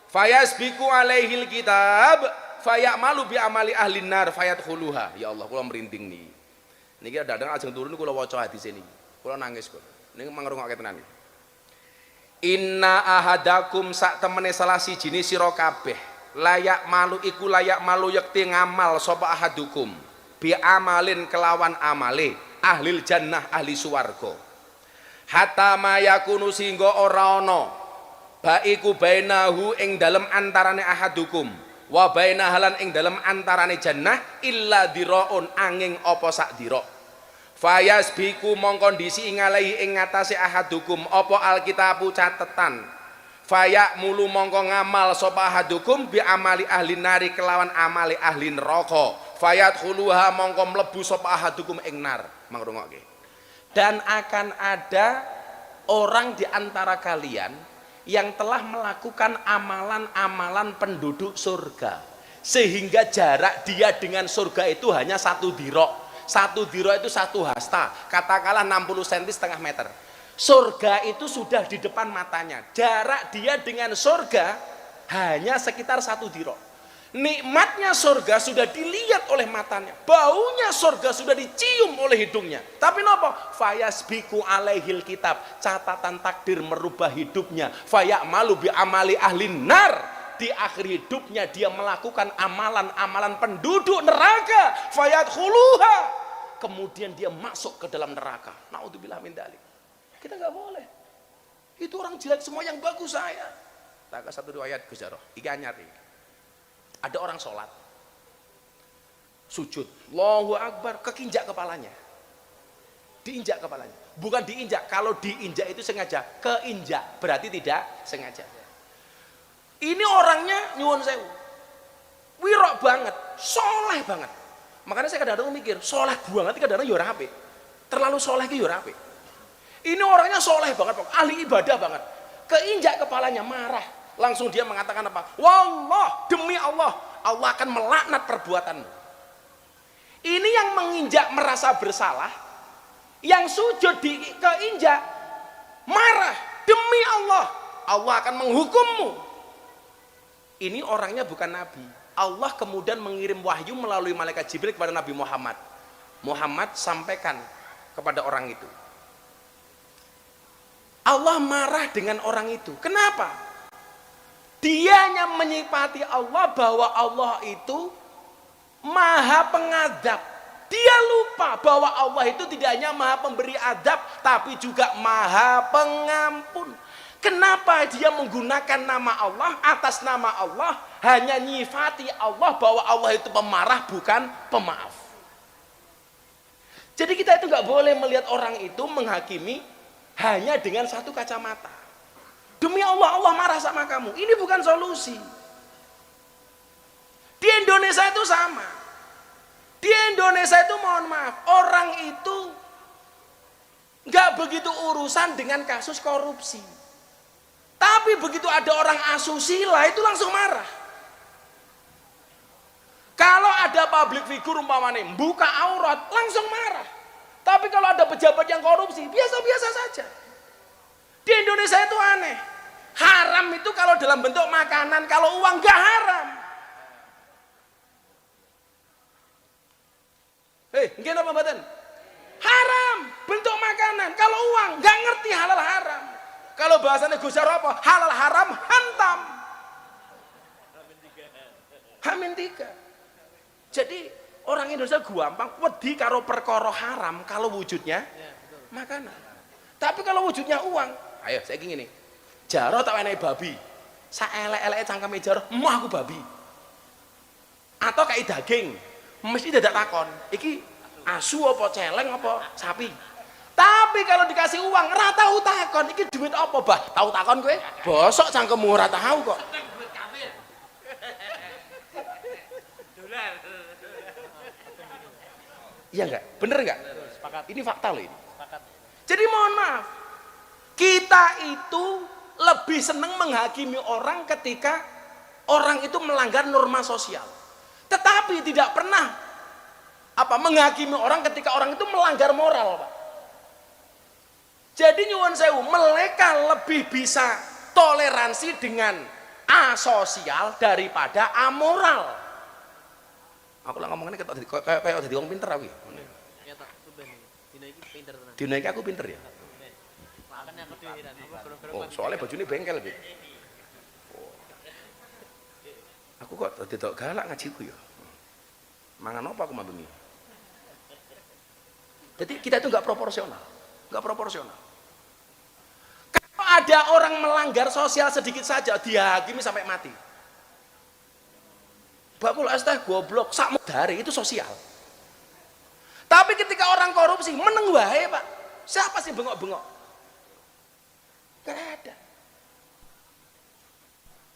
fayasbiqu alaihil kitab fayamalu bi amali ahli nar fayadkhuluha. Ya Allah kula merinding niki. Niki dadang ajeng turun kula waca hadis niki. Kula nangis kok. Ning mangrungokke tenan. Inna ahadakum sak temene salah sijine sira kabeh layak malu iku layak malu yakti ngamal sapa ahadukum bi amalin kelawan amale ahlil jannah ahli swarga. Hatta mayakunu singgo ora ana baiku bainahu ing dalem antarane ahadukum wa bainahalan ing dalem antarane jannah illa diraun angin apa sak dira. Fayasbiku mongkon disi ingalahi ing ngatasé ahadukum apa alkitabu catetan. Fayak mulu mongko ngamal sapa ahadukum bi amali ahli nari kelawan amali ahli neraka. Fayadkhuluha mongko mlebu sapa ahadukum ing nar. Mangrungokke. Dan akan ada orang di antara kalian yang telah melakukan amalan-amalan penduduk surga sehingga jarak dia dengan surga itu hanya 1 dirok. 1 diro itu 1 hasta, katakanlah 60 cm setengah meter. Surga itu sudah di depan matanya. Jarak dia dengan surga hanya sekitar 1 diro. Nikmatnya surga sudah dilihat oleh matanya. Baunya surga sudah dicium oleh hidungnya. Tapi napa? Fayasbiku alaihil kitab. Catatan takdir merubah hidupnya. Fayamalu bi amali ahli nar. Di akhir hidupnya dia melakukan amalan-amalan penduduk neraka. Fayadkhuluha. Kemudian dia masuk ke dalam neraka. Naudzubillah min dzalik. Kita nggak boleh. Itu orang jelek semua yang bagus saya. Tak satu riwayat Gus Jaroh. Iki anyar iki. Ada orang sholat, sujud, Allahu Akbar, kekinjak kepalanya, diinjak kepalanya. Bukan diinjak, kalau diinjak itu sengaja, keinjak berarti tidak sengaja. Ini orangnya nyuwun sewu, wirok banget, soleh banget. Makanya saya kadang-kadang mikir, soleh banget kadang-kadang ya ora apik. Terlalu soleh ki ya ora apik. Ini orangnya soleh banget, ahli ibadah banget. Keinjak kepalanya, marah. Langsung dia mengatakan apa? Wallah, demi Allah, Allah akan melaknat perbuatanmu. Ini yang menginjak merasa bersalah, yang sujud di keinjak marah, demi Allah, Allah akan menghukummu. Ini orangnya bukan nabi. Allah kemudian mengirim wahyu melalui malaikat Jibril kepada Nabi Muhammad. Muhammad sampaikan kepada orang itu. Allah marah dengan orang itu. Kenapa? Dianya menyifati Allah bahwa Allah itu maha pengadab. Dia lupa bahwa Allah itu tidak hanya maha pemberi adab, tapi juga maha pengampun. Kenapa dia menggunakan nama Allah, atas nama Allah, hanya nyifati Allah bahwa Allah itu pemarah bukan pemaaf. Jadi kita itu nggak boleh melihat orang itu menghakimi hanya dengan satu kacamata. Demi Allah, Allah marah sama kamu. Ini bukan solusi. Di Indonesia itu sama. Di Indonesia itu mohon maaf, orang itu nggak begitu urusan dengan kasus korupsi. Tapi Tapi begitu ada orang asusila itu langsung marah. Kalau ada public figure umpamanya buka aurat langsung marah. Tapi kalau ada pejabat yang korupsi biasa-biasa saja. Di Indonesia itu aneh. Haram itu kalau dalam bentuk makanan, kalau uang gak haram. Nggih napa mboten? Haram bentuk makanan, kalau uang gak ngerti halal haram. Kalau bahasanya Gus Jar apa? Halal haram hantam. Hamin tiga. Jadi orang Indonesia gampang wedi karo perkara haram kalau wujudnya makanan. Tapi kalau wujudnya uang, ayo saya ingin ini. Jaro tak enak babi. Saelek-eleke cangkeme jaro, "Emah aku babi." Atau kayak daging, mesti dadak takon, "Iki asu apa celeng apa sapi?" Tapi kalau dikasih uang, ora tahu takon, "Iki duit apa, Bah?" Tahu takon kowe? Bosok cangkemmu ora tahu kok. Iya enggak? Bener enggak? Ini fakta loh ini. Jadi mohon maaf, kita itu lebih senang menghakimi orang ketika orang itu melanggar norma sosial. Tetapi tidak pernah menghakimi orang ketika orang itu melanggar moral, Pak. Jadi nyuwun sewu, mereka lebih bisa toleransi dengan asosial daripada amoral. Aku lah ngomongnya kayak jadi orang pinter aku. Ya tak, ben. Dina iki pinter tenan. Dina iki aku pinter ya. Makane aku diwiran. Oh, soalnya bajunya bengkel gitu. Oh. Aku kok tidak galak ngajiku ya. Mangan apa aku mabemi? Jadi kita itu nggak proporsional, nggak proporsional. Kalau ada orang melanggar sosial sedikit saja, dihakimi sampai mati. Bakul es teh goblok, sak dari itu sosial. Tapi ketika orang korupsi, meneng wae, Pak. Siapa sih bengok-bengok? Gak ada.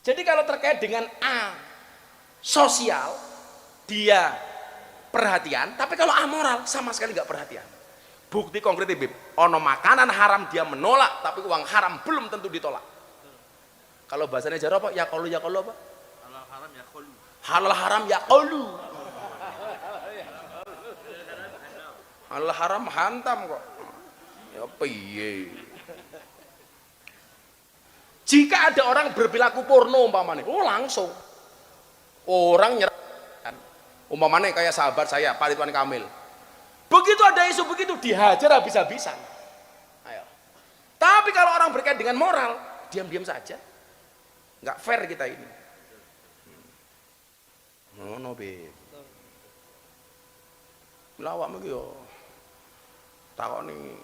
Jadi kalau terkait dengan sosial, dia perhatian, tapi kalau amoral sama sekali nggak perhatian. Bukti konkret Bib, ono makanan haram dia menolak, tapi uang haram belum tentu ditolak. Kalau bahasanya jaro apa? Ya kalau apa? Halal haram ya khulu. Halal haram ya qaulu. Halal haram hantam kok. Ya piye? Jika ada orang berperilaku porno umpamanya, langsung orang nyerah. Umpamanya kayak sahabat saya, Pak Ridwan Kamil. Begitu ada isu begitu dihajar habis-habisan. Ayo. Tapi kalau orang berkait dengan moral, diam-diam saja. Nggak fair kita ini. No, Beb. Lawak megi yo. Takoni.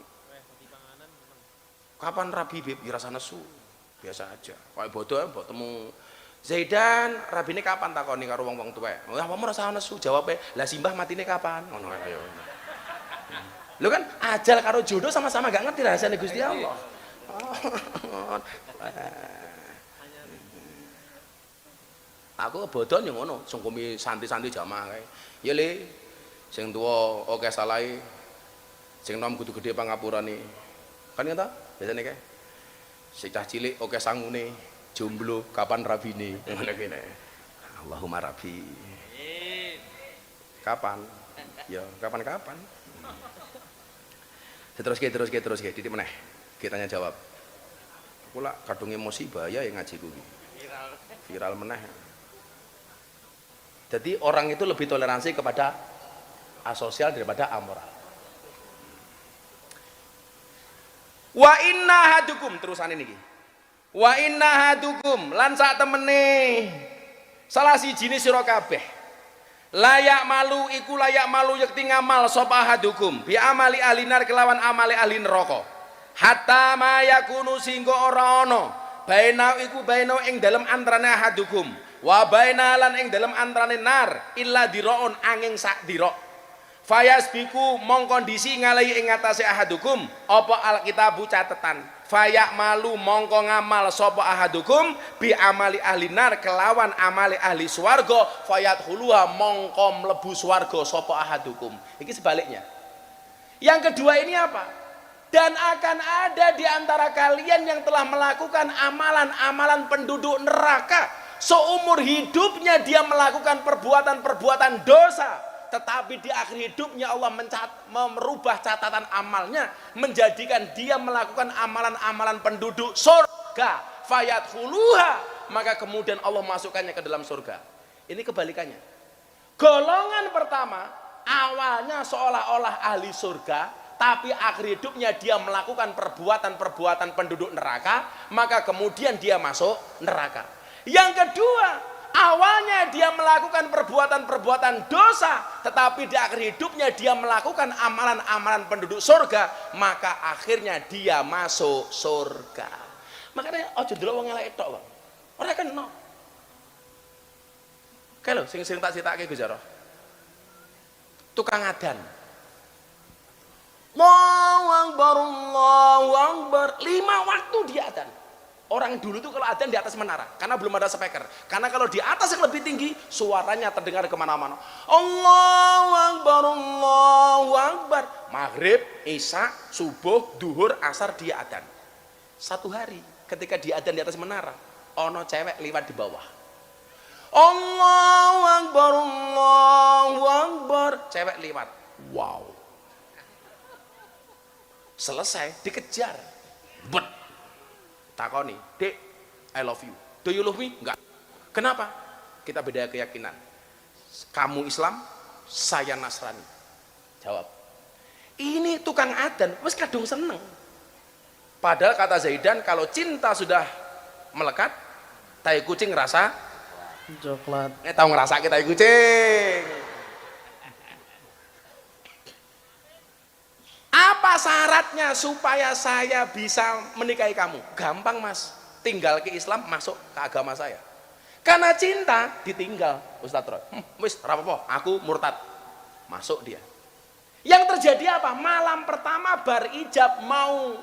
Kapan rabi, Beb? Ya rasa nesu. Biasa aja. Kayak bodoh mbok temu Zaidan, rabine kapan takoni karo wong-wong tuwek. Oh, apa rasa nesu? Jawabe, "Lah simbah matine kapan?" Ngono ayo. Lu kan ajal karo jodoh sama-sama gak ngerti rahasiane Gusti Allah. Aku bodoh yo ngono, sungkumi santi-santi jamaah kae. Ya Le, sing tuwa akeh salahe, sing nom kudu gedhe pangapurane. Kan ya ta? Biasane kae. Sing cah cilik akeh sangune, jomblo kapan rabine. Ngono kene. Allahumma rabbi. Kapan? Ya, kapan-kapan. Terus ke, titik meneh. Kita tanya jawab. Aku lah kadung emosi bahaya yang ngaji kuwi. Viral meneh. Jadi orang itu lebih toleransi kepada asosial daripada amoral. Wa inna hadukum terusan ini. Wa inna hadukum lan sak temene salah sijine sira kabeh. Layak malu iku layak malu yakti ngamal sapa hadukum bi amali ahlinar kelawan amali ahli neraka. Hatta ma yakunu singgo ora ana baina iku baina ing dalem antarane hadukum wa baina lan ing dalem antarane nar illa diraun angin sak dira. Fayasbiku mong kondisi ngalahi ing atase ahadukum apa alkitabu catetan. Fayak malu mongko ngamal sapa ahadukum bi amali ahli nar kelawan amali ahli swarga fayat huluha mongko mlebu swarga sapa ahadukum. Iki sebaliknya. Yang kedua ini apa? Dan akan ada di antara kalian yang telah melakukan amalan-amalan penduduk neraka. Seumur hidupnya dia melakukan perbuatan-perbuatan dosa. Tetapi di akhir hidupnya Allah merubah catatan amalnya. Menjadikan dia melakukan amalan-amalan penduduk surga. Fayadkhuluha. Maka kemudian Allah masukkannya ke dalam surga. Ini kebalikannya. Golongan pertama, awalnya seolah-olah ahli surga. Tapi akhir hidupnya dia melakukan perbuatan-perbuatan penduduk neraka, maka kemudian dia masuk neraka. Yang kedua, awalnya dia melakukan perbuatan-perbuatan dosa, tetapi di akhir hidupnya dia melakukan amalan-amalan penduduk surga, maka akhirnya dia masuk surga. Makanya ojo delok wong elek tok, Bang. Ora kena. Kae lho sing tak critake Gus Jaro. Tukang adan. Allahu Akbar, Allahu Akbar. 5 waktu dia adzan. Orang dulu tuh kalau adzan di atas menara, karena belum ada speaker. Karena kalau di atas yang lebih tinggi, suaranya terdengar kemana-mana. Allahu Akbar, Allahu Akbar. Maghrib, Isya, subuh, duhur, asar dia adzan. Satu hari ketika dia adzan di atas menara, ono cewek lewat di bawah. Allahu Akbar, Allahu Akbar. Cewek lewat. Wow. Selesai dikejar, bet takoni, dek, I love you, do you love me? Enggak. Kenapa? Kita beda keyakinan. Kamu Islam, saya Nasrani. Jawab. Ini tukang adzan, wes kadung seneng. Padahal kata Zaidan, kalau cinta sudah melekat, tai kucing rasa coklat. Tahu ngerasa kita tai kucing. Apa syaratnya supaya saya bisa menikahi kamu? Gampang Mas, tinggal ke Islam, masuk ke agama saya. Karena cinta ditinggal, Ustadz Roy. Wis rapopo, aku murtad. Masuk dia. Yang terjadi apa? Malam pertama bar ijab mau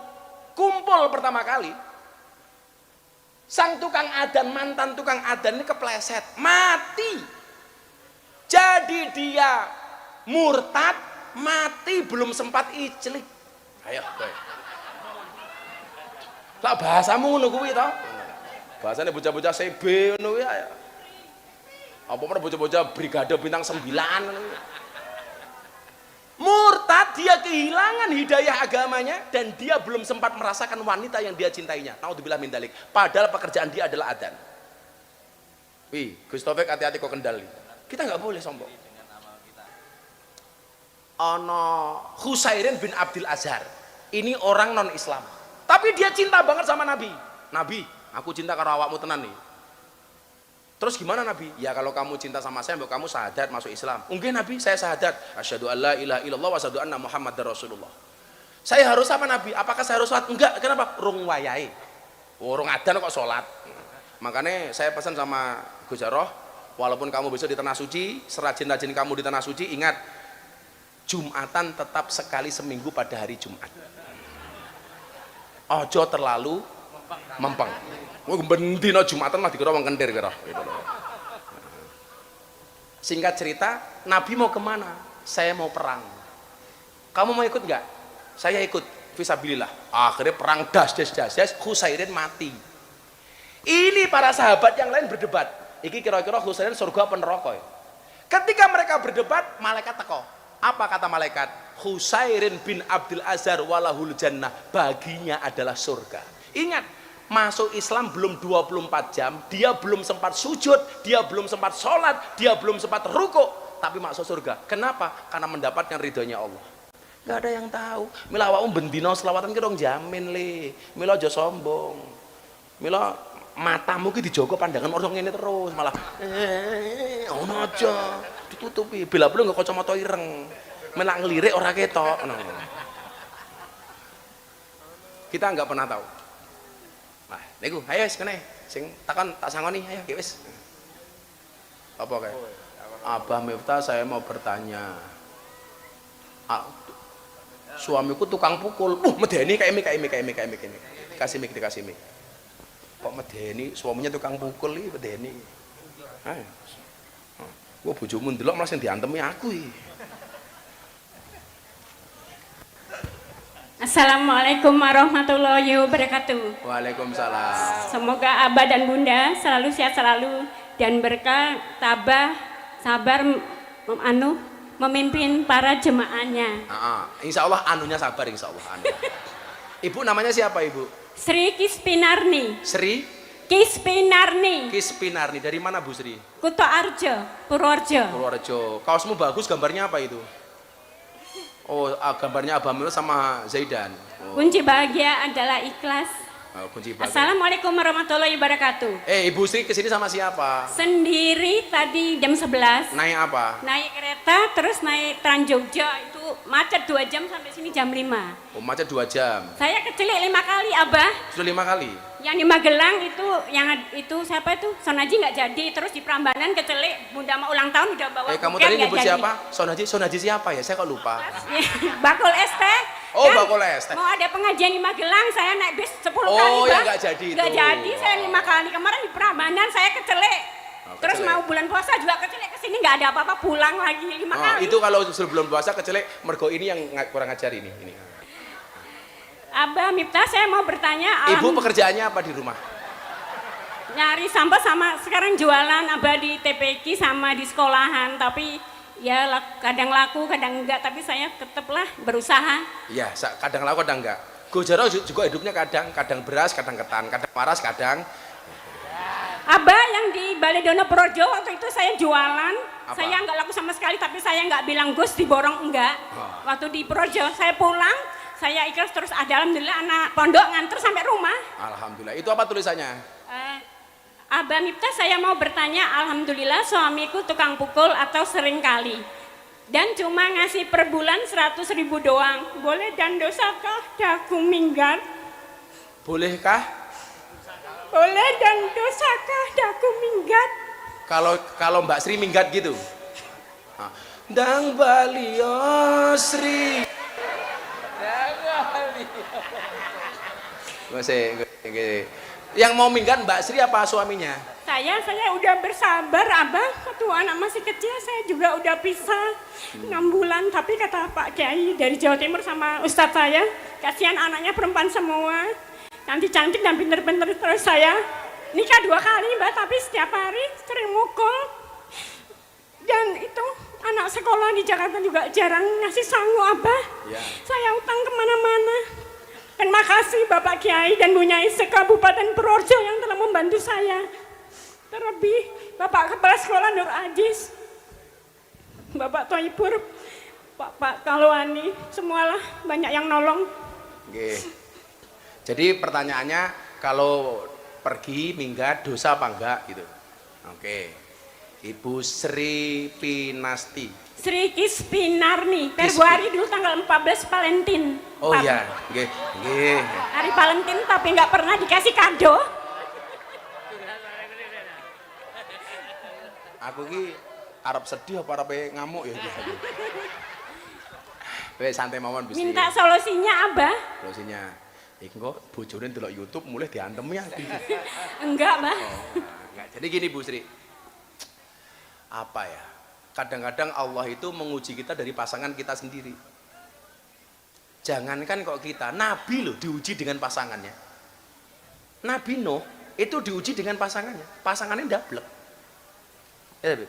kumpul pertama kali, sang tukang adzan, mantan tukang adzan ini kepleset, mati. Jadi dia murtad, mati belum sempat ijlik. Ayo kowe. Lah bahasamu ngono kuwi to? Bahasane bocah-bocah CB ngono kuwi ayo. Apa meneh bocah-bocah brigade bintang 9 ngono kuwi. Murtad, dia kehilangan hidayah agamanya dan dia belum sempat merasakan wanita yang dia cintainya. Naudzubillah min dzalik. Padahal pekerjaan dia adalah adzan. Wih, Gus Taufik hati-hati kok kendali. Kita nggak boleh sombong. Ono Husairin bin Abdul Azhar. Ini orang non Islam, tapi dia cinta banget sama Nabi. Nabi, aku cinta karo awakmu tenan nih. Terus gimana Nabi? Ya kalau kamu cinta sama saya, kamu syahadat masuk Islam. Mungkin Nabi, saya syahadat. Asyhadu alla ilaha illallah wa asyhadu anna Muhammadar Rasulullah. Saya harus apa Nabi? Apakah saya harus sholat? Enggak. Kenapa? Rung wayahe. Rung adzan kok sholat. Makanya saya pesan sama Gus Jaroh, walaupun kamu besok di tanah suci, serajin-rajin kamu di tanah suci, ingat Jumatan tetap sekali seminggu pada hari Jumat. Ojo terlalu mempeng. Bendino Jumatan mah dikira wong kentir kira. Singkat cerita, Nabi mau kemana? Saya mau perang. Kamu mau ikut nggak? Saya ikut. Fisabilillah. Akhirnya perang das, Husairin mati. Ini para sahabat yang lain berdebat. Iki kira-kira Husairin surga apa neraka? Ketika mereka berdebat, malaikat teko. Apa kata malaikat? Husairin bin Abdul Azhar walahul jannah, baginya adalah surga. Ingat, masuk Islam belum 24 jam, dia belum sempat sujud, dia belum sempat sholat, dia belum sempat rukuk, tapi masuk surga. Kenapa? Karena mendapatkan ridhonya Allah. Gak ada yang tahu. Mila awakmu bendino selawatan ki dong jamin le. Mila aja sombong. Mila matamu ki dijogo pandangan orang ini terus malah ono aja ditutupi. Bila perlu nggak kacamata ireng. Melak ngelirik orang ketok. No. Kita nggak pernah tahu. Nah, niku, ayo sekene, sing takon tak sangoni, ayo wis. Apa kayak? Abah Miftah, saya mau bertanya. Suamiku tukang pukul. Medeni kayak ini. Kasih mik. Kok medeni? Suaminya tukang pukul iki medeni. Ayo. Gua bojomu ndelok malah sing diantemi aku iki. Assalamualaikum warahmatullahi wabarakatuh. Waalaikumsalam. Semoga Abah dan Bunda selalu sehat selalu dan berkah, tabah, sabar memimpin para jemaahnya. Insya Allah anunya sabar, insya Allah anu. Ibu namanya siapa ibu? Sri Kispinarni. Sri Kispinarni. Kispinarni. Dari mana Bu Sri? Kuto Arjo, Purworejo. Purworejo. Kaosmu bagus, gambarnya apa itu? Oh, gambarnya Abah Mil sama Zaidan. Oh. Kunci bahagia adalah ikhlas. Kunci bahagia. Assalamualaikum warahmatullahi wabarakatuh. Ibu Sri kesini sama siapa? Sendiri tadi jam 11. Naik apa? Naik kereta terus naik Trans Jogja, itu macet 2 jam sampai sini jam 5. Oh, macet 2 jam. Saya kecelik 5 kali Abah. Sudah 5 kali? Yang di Magelang itu siapa itu? Sonaji nggak jadi, terus di Prambanan kecelik, Bunda mau ulang tahun udah bawa kamu buket, tadi nggak nyebut jadi. siapa? Sonaji siapa ya? Saya kok lupa. Bakul es teh. Oh, Kan bakul es teh. mau ada pengajian di Magelang, saya naik bis 10 kali Oh, Bang. yang nggak jadi Nggak itu. jadi, saya 5 kali. Kemarin di Prambanan saya kecelik. Terus kecelik. mau bulan puasa juga kecelik, kesini nggak ada apa-apa, pulang lagi 5 kali. Itu kalau sebelum puasa kecelek mergo ini yang kurang ajar ini. Abah Miftah, saya mau bertanya. Ibu pekerjaannya apa di rumah? Nyari sampah sama sekarang jualan Abah di TPQ sama di sekolahan, tapi ya kadang laku kadang enggak, tapi saya tetaplah berusaha. Iya, kadang laku kadang enggak. Gojaro juga hidupnya kadang beras, kadang ketan, kadang waras, kadang. Abah yang di Baledono Projo waktu itu saya jualan. Apa? Saya enggak laku sama sekali, tapi saya enggak bilang Gus diborong enggak. Waktu di Projo saya pulang, saya ikhlas terus ada alhamdulillah anak pondok nganter sampai rumah. Alhamdulillah. Itu apa tulisannya? Abah Miftah, saya mau bertanya, alhamdulillah suamiku tukang pukul atau sering kali dan cuma ngasih per bulan 100.000 doang. Boleh dan dosakah daku minggat? Bolehkah? Boleh dan dosakah daku minggat? Kalau Mbak Sri minggat gitu. Dang Balio Sri. Yang mau minggat Mbak Sri apa suaminya? Saya udah bersabar Abah, waktu anak masih kecil saya juga udah pisah 6 bulan, tapi kata Pak Kiai dari Jawa Timur sama Ustadz saya, kasihan anaknya perempuan semua, cantik-cantik dan pinter-pinter, terus saya nikah 2 kali Mbak, tapi setiap hari sering mukul, dan itu anak sekolah di Jakarta juga jarang ngasih sangu Abah, saya utang kemana-mana. Terima kasih Bapak Kiai dan Bu Nyai se-Kabupaten Purworejo yang telah membantu saya. Terlebih Bapak Kepala Sekolah Nur Ajis, Bapak Toipur, Pak Kalwani, semualah banyak yang nolong. Oke. Jadi pertanyaannya kalau pergi minggat dosa apa enggak gitu. Oke. Ibu Sri Pinasti. Sri Kispinarni, Februari dulu tanggal 14 Valentine. Oh iya, nggih, nggih. Hari Valentine tapi nggak pernah dikasih kado. Aku ki arep sedih apa arep ngamuk ya iki. Wes santai mawon Bu Sri. Minta solusinya Abah. Solusinya. Iki kok bojone ndelok YouTube mulai diantem ya. Enggak, Mbah. Enggak. Jadi gini Bu Sri. Apa ya? Kadang-kadang Allah itu menguji kita dari pasangan kita sendiri. Jangankan kok kita, Nabi loh diuji dengan pasangannya. Nabi Nuh itu diuji dengan pasangannya. Pasangannya ndablek. Ya,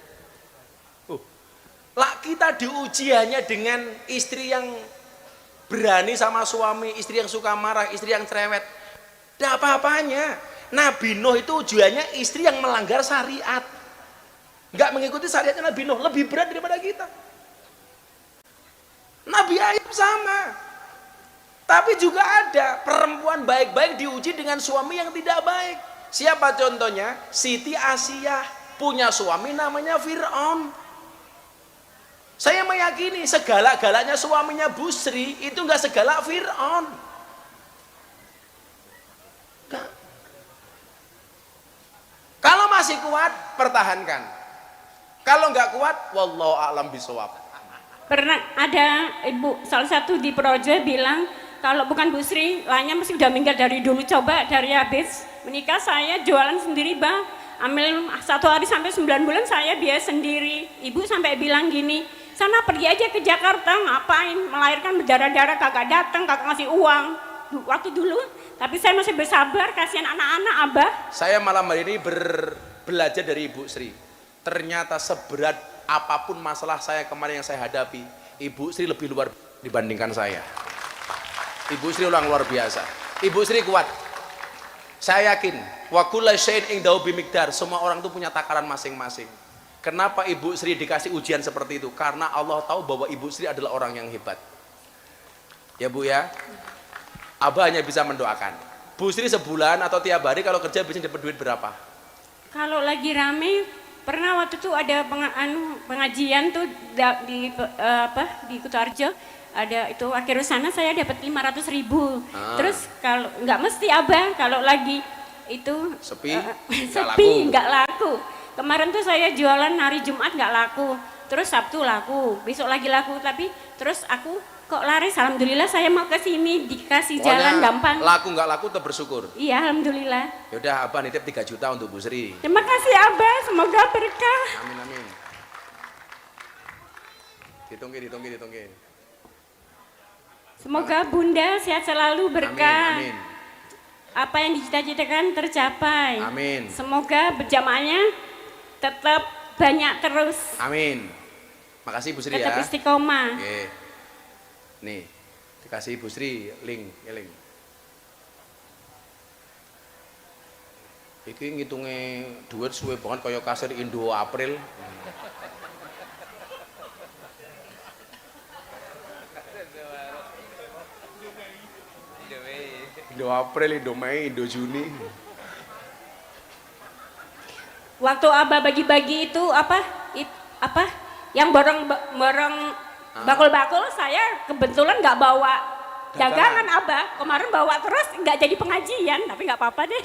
lah kita diuji hanya dengan istri yang berani sama suami, istri yang suka marah, istri yang cerewet. Tidak apa-apanya. Nabi Nuh itu ujiannya istri yang melanggar syariat. Nggak mengikuti syariatnya Nabi Nuh, lebih berat daripada kita. Nabi Ayub sama. Tapi juga ada perempuan baik-baik diuji dengan suami yang tidak baik. Siapa contohnya? Siti Asiyah punya suami namanya Fir'aun. Saya meyakini segala-galanya suaminya Bu Sri itu nggak segalak Fir'aun. Kalau masih kuat, pertahankan. Kalau nggak kuat, wallahu a'lam bishawab. Pernah ada ibu salah satu di Projo bilang kalau bukan Bu Sri, lainnya mesti udah meninggal dari dulu. Coba dari habis menikah saya jualan sendiri Bang. Ambil 1 hari sampai 9 bulan saya biaya sendiri. Ibu sampai bilang gini, Sana pergi aja ke Jakarta, ngapain? Melahirkan berdarah-darah, kagak datang, kagak ngasih uang. Waktu dulu, tapi saya masih bersabar, kasihan anak-anak, Abah. Saya malam hari ini belajar dari Ibu Sri. Ternyata seberat apapun masalah saya kemarin yang saya hadapi, Ibu Sri lebih luar dibandingkan saya. Ibu Sri orang luar biasa. Ibu Sri kuat. Saya yakin, wa kullu syai'in indahu bimiqdar. Semua orang itu punya takaran masing-masing. Kenapa Ibu Sri dikasih ujian seperti itu? Karena Allah tahu bahwa Ibu Sri adalah orang yang hebat. Ya Bu ya. Abah hanya bisa mendoakan. Bu Sri sebulan atau tiap hari kalau kerja bisa dapat duit berapa? Kalau lagi rame, pernah waktu itu ada pengajian tuh di Kutoarjo, ada itu akhir sana saya dapat 500.000. Terus kalau nggak mesti Abah, kalau lagi itu Sepi, sepi nggak laku. Kemarin tuh saya jualan hari Jumat nggak laku, terus Sabtu laku, besok lagi laku, tapi terus aku kok laris. Alhamdulillah saya mau ke sini dikasih jalan gampang. Laku nggak laku tetap bersyukur. Iya, alhamdulillah. Yaudah Abah nitip 3 juta untuk Bu Sri. Terima kasih Abah, semoga berkah. Amin amin. Ditunggu. Semoga Bunda sehat selalu, berkah. Amin. Apa yang dicita-citakan tercapai. Amin. Semoga berjamaahnya tetap banyak terus. Amin. Makasih Bu Sri Tetap ya. istiqomah. Oke. Nih, dikasih Bu Sri link. Iki ngitungnya duit suwe banget kaya kasir Indo April. Indo April, Indo Mei, Indo Juni. Waktu Abah bagi-bagi itu apa yang borong bakul-bakul, saya kebetulan nggak bawa dagangan Abah. Kemarin bawa terus nggak jadi pengajian, tapi nggak apa-apa deh.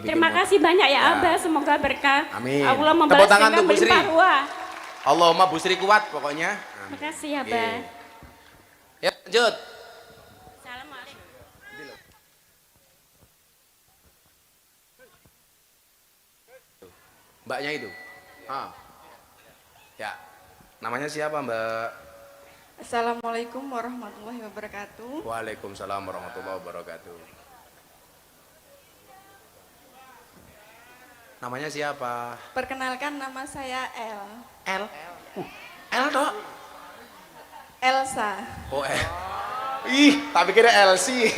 Terima kasih banyak ya Abah, semoga berkah. Amin. Allah Tepuk membalas tangan dengan untuk Bu Sri. berlimpah ruah. Allahumma Bu Sri kuat pokoknya. Terima kasih Abah. Ya lanjut. Assalamualaikum. Mbaknya itu. Ya. Namanya siapa Mbak? Assalamualaikum warahmatullahi wabarakatuh. Waalaikumsalam warahmatullahi wabarakatuh. Namanya siapa? Perkenalkan, nama saya L. L toh? Elsa. Oh Ih, tapi kira Elsie.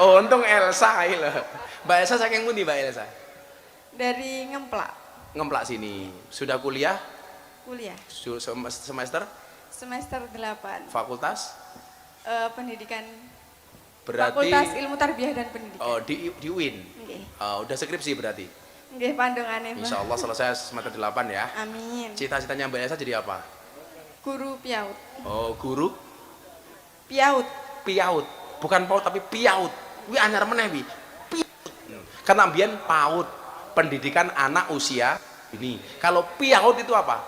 Oh, untung Elsa ini loh. Mbak Elsa saking pundi Mbak Elsa? Dari Ngemplak. Ngemplak sini. Sudah kuliah? Kuliah. Semester? Semester 8. Fakultas? Pendidikan. Berarti Fakultas Ilmu Tarbiyah dan Pendidikan. Oh, di UIN. Nggih. Udah skripsi berarti. Nggih, pandongane, Mbah. Insya Allah selesai semester 8 ya. Amin. Cita-citanya Mbak Elsa jadi apa? Guru PIAUD. Oh, guru PIAUD. piaut. Bukan paut tapi piaut. Wi anyar meneh wi. Piaut. Karena mbiyen PAUD, pendidikan anak usia ini. Kalau piaut itu apa?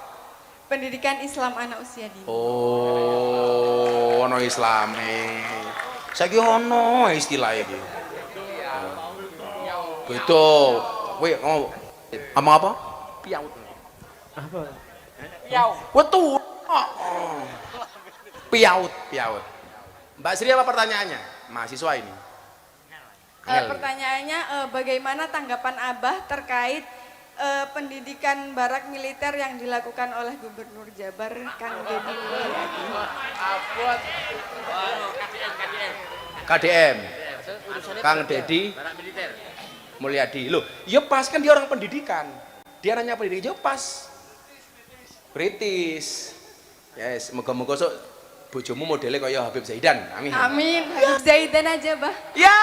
Pendidikan Islam anak usia dini. Oh, ono Islame. Saiki ono istilah iki. Betul. Wih, ngomong apa? Piaut. Apa? Wetu. Piaut. Mbak Sri apa pertanyaannya? Mahasiswa ini. Pertanyaannya, bagaimana tanggapan Abah terkait pendidikan barak militer yang dilakukan oleh Gubernur Jabar Kang Deddy Mulyadi? KDM. Kang Deddy Mulyadi. Loh, ya pas kan dia orang pendidikan. Dia nanya pendidikan, ya pas. British. Yes, moga-moga sok bojomu modelnya kaya Habib Zaidan. Amin. Amin. Habib Zaidan aja, Bah. Ya.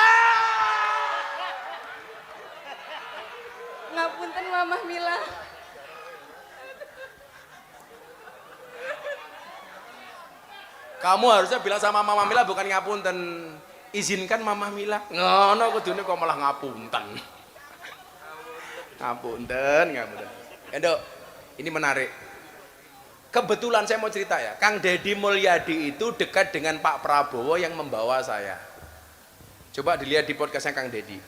Ngapunten Mamah Mila. Kamu harusnya bilang sama Mama Mila bukan ngapunten. Izinkan Mama Mila. Ngono kudune kok malah ngapunten. Ngapunten. Endok, ini menarik. Kebetulan saya mau cerita ya, Kang Deddy Mulyadi itu dekat dengan Pak Prabowo yang membawa saya. Coba dilihat di podcastnya Kang Deddy.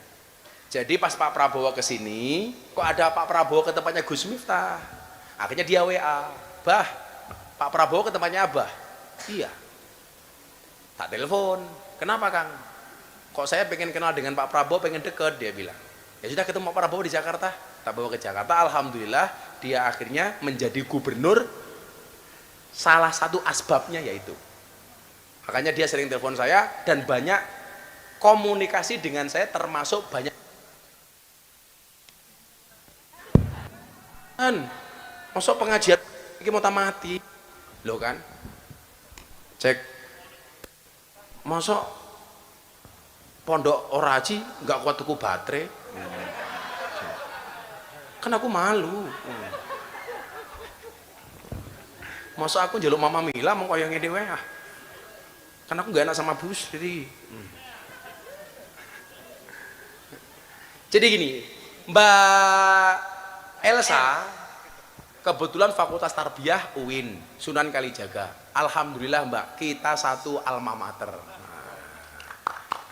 Jadi pas Pak Prabowo ke sini, kok ada Pak Prabowo ke tempatnya Gus Miftah. Akhirnya dia WA, "Bah, Pak Prabowo ke tempatnya Abah." "Iya." Tak telepon, "Kenapa Kang?" "Kok saya pengen kenal dengan Pak Prabowo, pengen deket," dia bilang. "Ya sudah, ketemu Pak Prabowo di Jakarta." Tak bawa ke Jakarta, alhamdulillah dia akhirnya menjadi gubernur. Salah satu asbabnya yaitu. Makanya dia sering telepon saya dan banyak komunikasi dengan saya, termasuk banyak masuk pengajian ini mau mati loh kan, cek masuk pondok oraji nggak kuat tuku baterai, kan aku malu. Masuk aku jaluk Mama Mila mau koyo ngene wae, kan aku nggak enak sama bus. Jadi gini, Mbak Elsa kebetulan Fakultas Tarbiyah UIN Sunan Kalijaga. Alhamdulillah Mbak, kita satu alma mater.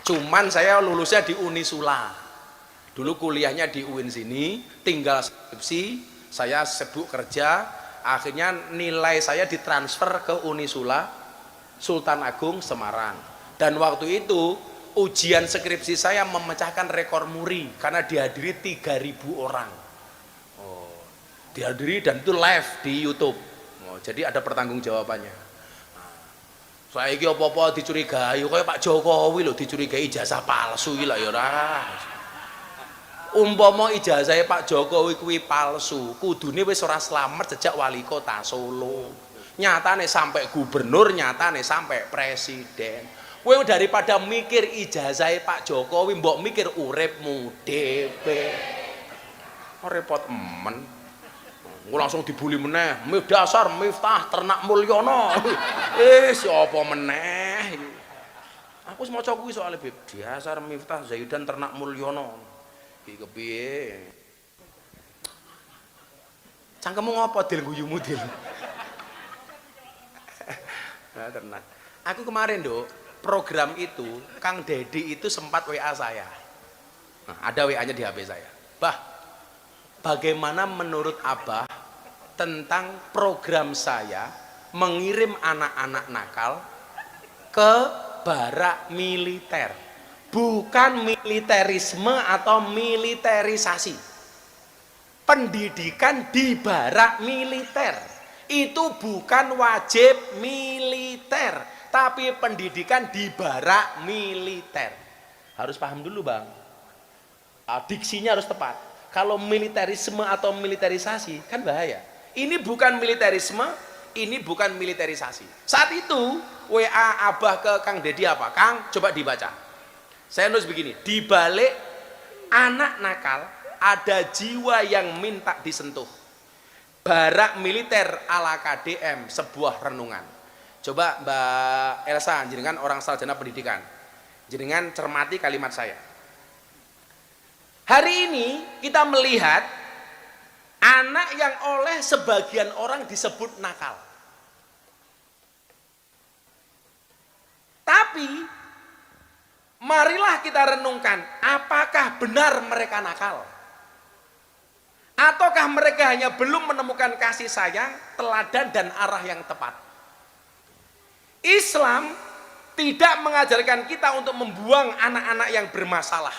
Cuman saya lulusnya di Unisula. Dulu kuliahnya di UIN sini, tinggal skripsi, saya sibuk kerja, akhirnya nilai saya ditransfer ke Unisula Sultan Agung Semarang. Dan waktu itu ujian skripsi saya memecahkan rekor muri karena dihadiri 3.000 orang. Dihadiri dan itu live di YouTube. Jadi ada pertanggungjawabannya. Saya ini apa-apa dicurigai, kayak Pak Jokowi loh dicurigai ijazah palsu iki lho ya ora. Umpama ijazah Pak Jokowi kuwi palsu, kudune wis ora slamet sejak wali kota Solo. Nyatane sampai gubernur, nyatane sampai presiden. Kowe daripada mikir ijazah Pak Jokowi, mbok mikir uripmu dhewe. Repot emen. Gue langsung dibully meneh, dasar Miftah Ternak Mulyono. Siapa meneh? Aku mau coba soalnya beb, dasar Miftah Zaidan Ternak Mulyono. Iki kepiye? Cangkemmu ngopo dil guyumu dil? Nah, ternak. Aku kemarin Dok, program itu Kang Dedi itu sempat WA saya. Nah, ada WA-nya di HP saya. Bah, bagaimana menurut Abah tentang program saya mengirim anak-anak nakal ke barak militer? Bukan militerisme atau militerisasi. Pendidikan di barak militer itu bukan wajib militer, tapi pendidikan di barak militer. Harus paham dulu Bang, diksinya harus tepat. Kalau militerisme atau militerisasi kan bahaya. Ini bukan militerisme, ini bukan militerisasi. Saat itu WA Abah ke Kang Dedi apa? Kang, coba dibaca. Saya nulis begini, di balik anak nakal ada jiwa yang minta disentuh. Barak militer ala KDM, sebuah renungan. Coba Mbak Elsa, jenengan orang sarjana pendidikan, jenengan cermati kalimat saya. Hari ini kita melihat anak yang oleh sebagian orang disebut nakal. Tapi marilah kita renungkan, apakah benar mereka nakal? Ataukah mereka hanya belum menemukan kasih sayang, teladan dan arah yang tepat? Islam tidak mengajarkan kita untuk membuang anak-anak yang bermasalah,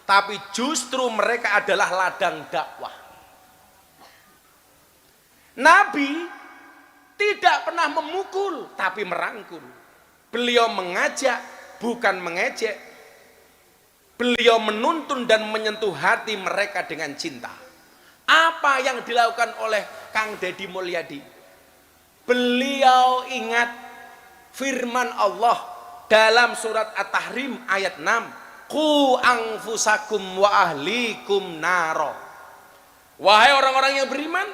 tapi justru mereka adalah ladang dakwah. Nabi tidak pernah memukul, tapi merangkul. Beliau mengajak, bukan mengejek. Beliau menuntun dan menyentuh hati mereka dengan cinta. Apa yang dilakukan oleh Kang Dedi Mulyadi? Beliau ingat firman Allah dalam surat At-Tahrim ayat 6. Qu anfusakum wa ahlikum naro. Wahai orang-orang yang beriman,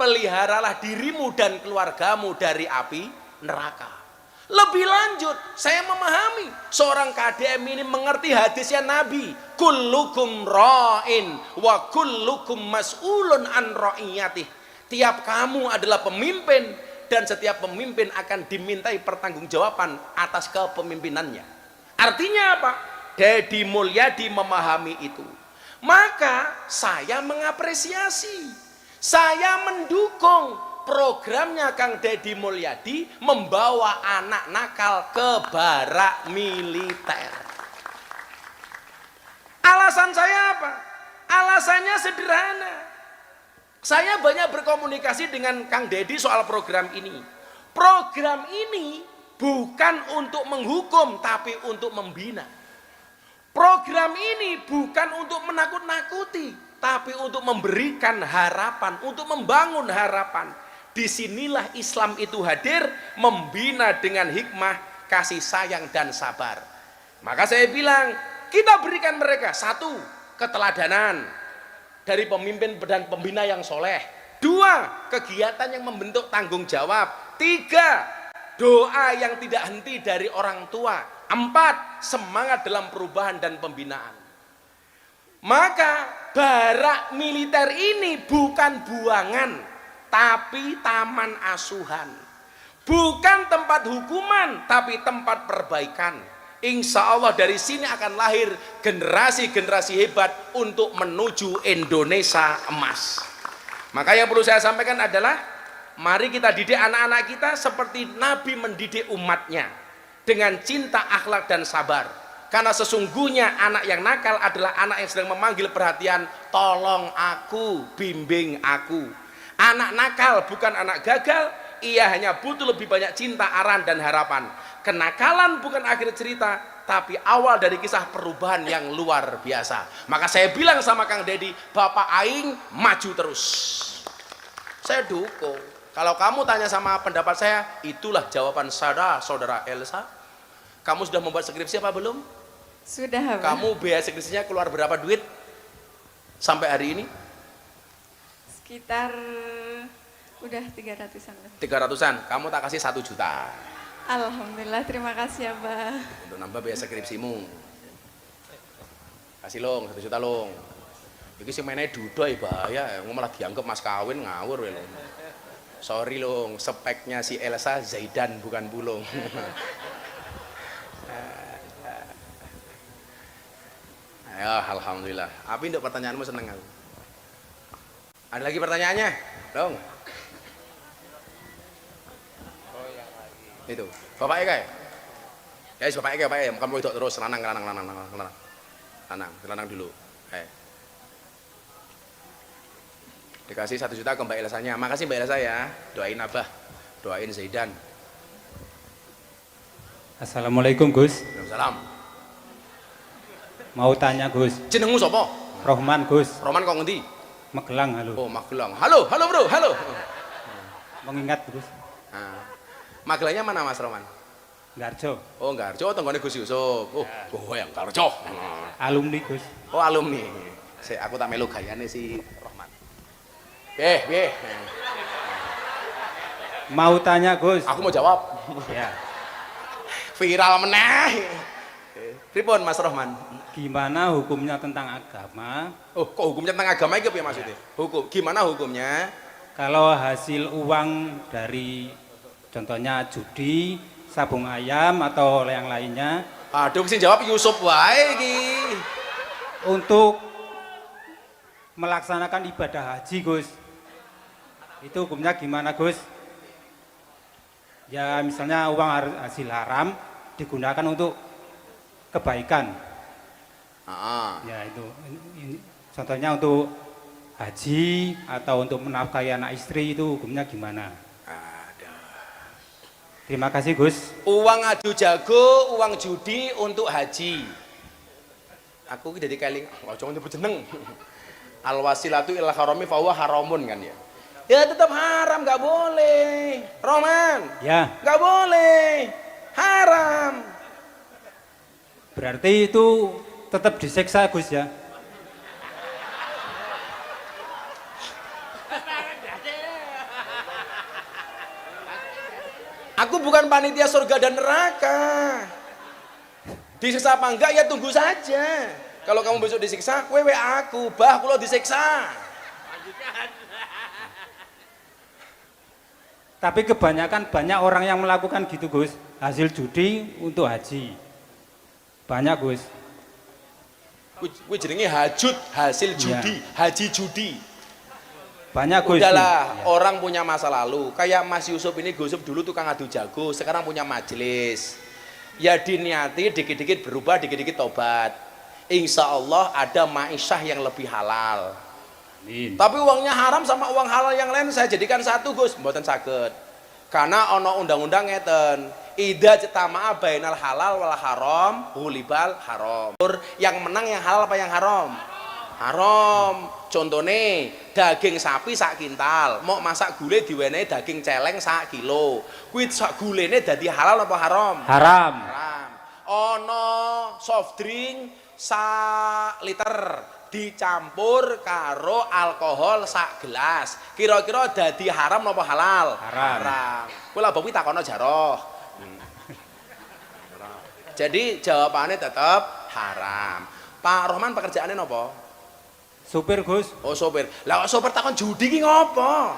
peliharalah dirimu dan keluargamu dari api neraka. Lebih lanjut, saya memahami seorang KDM ini mengerti hadisnya Nabi, kullukum ra'in wa kullukum mas'ulun an ra'iyatih. Tiap kamu adalah pemimpin dan setiap pemimpin akan dimintai pertanggungjawaban atas kepemimpinannya. Artinya apa? Dedi Mulyadi memahami itu. Maka saya mengapresiasi, saya mendukung programnya Kang Deddy Mulyadi membawa anak nakal ke barak militer. Alasan saya apa? Alasannya sederhana. Saya banyak berkomunikasi dengan Kang Deddy soal program ini. Program ini bukan untuk menghukum, tapi untuk membina. Program ini bukan untuk menakut-nakuti, tapi untuk memberikan harapan, untuk membangun harapan. Disinilah Islam itu hadir, membina dengan hikmah, kasih sayang dan sabar. Maka saya bilang, kita berikan mereka satu, keteladanan dari pemimpin dan pembina yang soleh. Dua, kegiatan yang membentuk tanggung jawab. Tiga, doa yang tidak henti dari orang tua. Empat, semangat dalam perubahan dan pembinaan. Maka barak militer ini bukan buangan, tapi taman asuhan. Bukan tempat hukuman, tapi tempat perbaikan. Insya Allah dari sini akan lahir generasi-generasi hebat untuk menuju Indonesia emas. Maka yang perlu saya sampaikan adalah, mari kita didik anak-anak kita seperti Nabi mendidik umatnya, dengan cinta, akhlak dan sabar. Karena sesungguhnya anak yang nakal adalah anak yang sedang memanggil perhatian, tolong aku, bimbing aku. Anak nakal bukan anak gagal, ia hanya butuh lebih banyak cinta, arahan dan harapan. Kenakalan bukan akhir cerita, tapi awal dari kisah perubahan yang luar biasa. Maka saya bilang sama Kang Deddy, Bapak Aing maju terus. Saya dukung. Kalau kamu tanya sama pendapat saya, itulah jawaban saudara Elsa. Kamu sudah membuat skripsi apa belum? Sudah, Abah. Kamu biaya skripsinya keluar berapa duit sampai hari ini? Sekitar udah 300-an. 300-an. Kamu tak kasih 1 juta. Alhamdulillah, terima kasih, Abah. Untuk nambah biaya skripsimu. Kasih long, 1 juta long. Iki sing meneh dudoy bahaya, malah dianggap mas kawin ngawur ya. Sorry long, speknya si Elsa Zaidan bukan Bulung. Ya, alhamdulillah. Tapi untuk pertanyaanmu seneng aku. Ada lagi pertanyaannya? Dong. Itu. Bapak Eka ya? Ya, Bapak Eka, kamu itu terus lanang dulu. Dikasih 1 juta ke Mbak Elsanya. Makasih Mbak Elsa ya. Doain Abah, doain Zaidan. Assalamualaikum Gus. Waalaikumsalam. Mau tanya Gus. Jenengmu sapa? Rohman Gus. Roman kok ngendi? Magelang, halo. Oh, Magelang. Halo bro, halo. Mengingat Gus. Nah, Magelangnya mana Mas Roman? Garjo. Oh, Garjo, tenggone Gus Yusuf. Oh, yang Garjo. Alumni Gus. Oh, alumni. Aku tak melu gayane si Rohman. Piye? Mau tanya Gus. Aku mau jawab. Ya. Viral meneh. Pripun Mas Rohman? Gimana hukumnya tentang agama? Oh, kok hukumnya tentang agama iki piye maksudnya? Gimana hukumnya? Kalau hasil uang dari contohnya judi, sabung ayam atau yang lainnya Aduh, sing jawab Yusuf wae iki. untuk melaksanakan ibadah haji Gus. Itu hukumnya gimana Gus? Ya misalnya uang hasil haram digunakan untuk kebaikan. Ya itu contohnya untuk haji atau untuk menafkahi anak istri, itu hukumnya gimana? Terima kasih Gus. Uang adu jago, uang judi untuk haji. Aku jadi keling, ojo nyebut jeneng. Al wasilatu ila harami fa huwa haramun kan ya. Ya tetap haram, nggak boleh. Roman. Ya. Nggak boleh. Haram. Berarti itu tetap disiksa Gus ya. Aku bukan panitia surga dan neraka. Disiksa apa enggak ya tunggu saja. Kalau kamu besok disiksa, wewe aku, bah kulo disiksa. Tapi kebanyakan banyak orang yang melakukan gitu Gus, hasil judi untuk haji. Banyak Gus. Kuwi jenenge hajut, hasil judi, Iya. haji judi. Banyak Gus. Udahlah, Iya. orang punya masa lalu. Kayak Mas Yusuf ini, Gus Yusuf dulu tukang adu jago, sekarang punya majelis. Ya diniati dikit-dikit berubah, dikit-dikit tobat. Insya Allah ada ma'isyah yang lebih halal. Amin. Tapi uangnya haram sama uang halal yang lain saya jadikan satu, Gus, mboten saged. Karena ono undang-undang ngeten, idza jtama'a bainal halal wal haram hulibal haram. Yang menang yang halal apa yang haram? Haram. Contohnya daging sapi sak kintal, mau masak gulai diwenehi daging celeng sak kilo. Kuwi sak gulene dadi halal apa haram? Haram. Haram. Ono soft drink sak liter dicampur karo alkohol sak gelas. Kira-kira dadi haram apa halal? Haram. Haram. Kuwi lah bapak takono jaroh. Jadi jawabannya tetap haram. Pak Rohman pekerjaannya nopo? Supir Gus. Oh sopir. Lah kok sopir takon judi ki ngopo?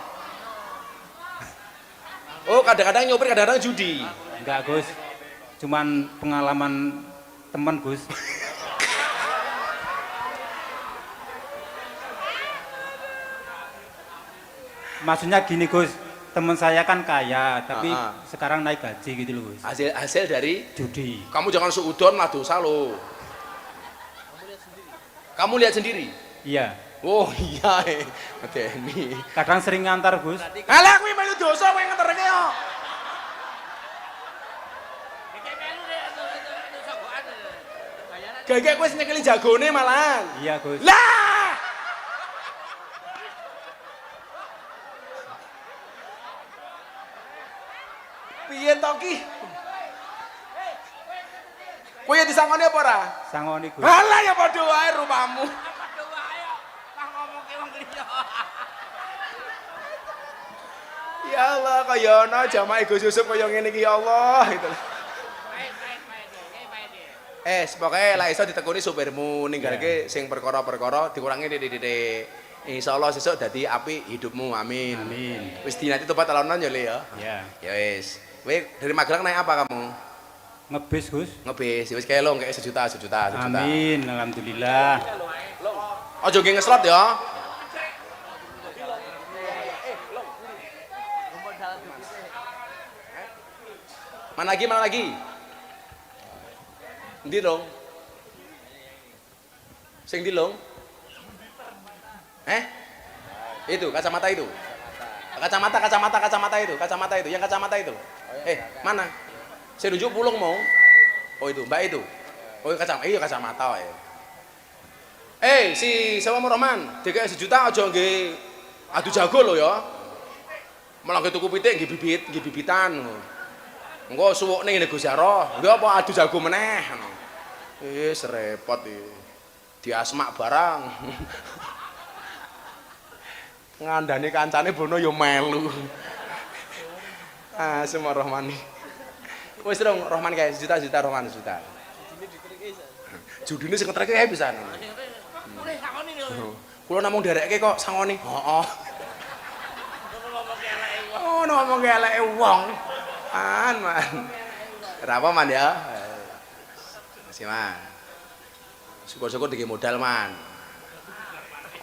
Oh kadang-kadang nyopir kadang-kadang judi. Enggak Gus. Cuman pengalaman teman Gus. Maksudnya gini Gus, teman saya kan kaya, tapi sekarang naik gaji gitu loh Gus. Hasil dari Judi. kamu jangan suudon lah dosa lo. Kamu lihat sendiri. Iya. Oh iya, Deni. Kadang sering ngantar Gus. Alah kuwi melu dosa kowe ngeterke yo. Gagek kowe nyekeli jagone malah. Iya Gus. Lah! Piye to ki? Kowe ya disangoni apa ora? Sangoni Gus. Halah ya padha wae rupamu. Ya Allah, kaya ana jamaah Gus Yusuf kaya ngene iki ya Allah gitu. Pokoknya lah iso ditekuni supirmu ninggalke sing perkara-perkara dikurangi titik-titik. Insyaallah sesuk dadi apik hidupmu. Amin. Amin. Wis dinati tobat talonan ya Le ya. Iya. Ya wis. Kowe dari Magelang naik apa kamu? Ngebis Gus. Ngebis. Wis kae lo kayak sejuta. Amin. Alhamdulillah. Ojo nggih ngeslot ya. Mana lagi? Ndi dong? Sing ndi dong? Itu kacamata itu. Kacamata itu, yang kacamata itu. Mana? Saya nunjuk pulung mau. Oh itu, Mbak itu. Oh kacamata ya. Si siapa mau Roman? Dikek sejuta aja nggih adu jago lo ya. Malah nggih tuku pitik nggih bibitan. Engko suwukne ngene Gus Jaro, nggih apa adu jago meneh. Serepot iki. Diasmak barang. Ngandani kancane bono ya melu. Semua Rohman. Wis dong Rohman kae sejuta Rohman sejuta. Judine sing ngetreke kae pisan. Boleh sangoni lho. Kulo namung derekke kok sangoni. Heeh. Oh, ngomong eleke wong. Man. Berapa man ya? Masih man. Syukur-syukur dikit modal man.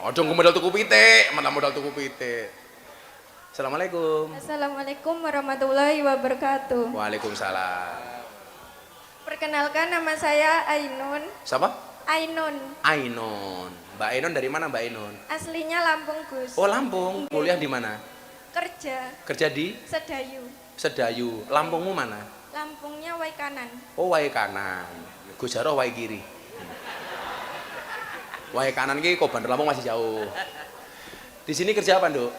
Ojo modal tuku pitik, mana modal tuku pitik. Assalamualaikum. Assalamualaikum warahmatullahi wabarakatuh. Waalaikumsalam. Perkenalkan nama saya Ainun. Siapa? Ainun. Ainun. Mbak Ainun dari mana Mbak Ainun? Aslinya Lampung Gus. Oh Lampung. Kuliah di mana? Kerja. Kerja di Sedayu. Sedayu. Lampungmu mana? Lampungnya Wai Kanan. Oh Wai Kanan. Gus Jaro Wai Kiri. Wai Kanan ki kok Bandar Lampung masih jauh. Di sini kerja apa, Nduk?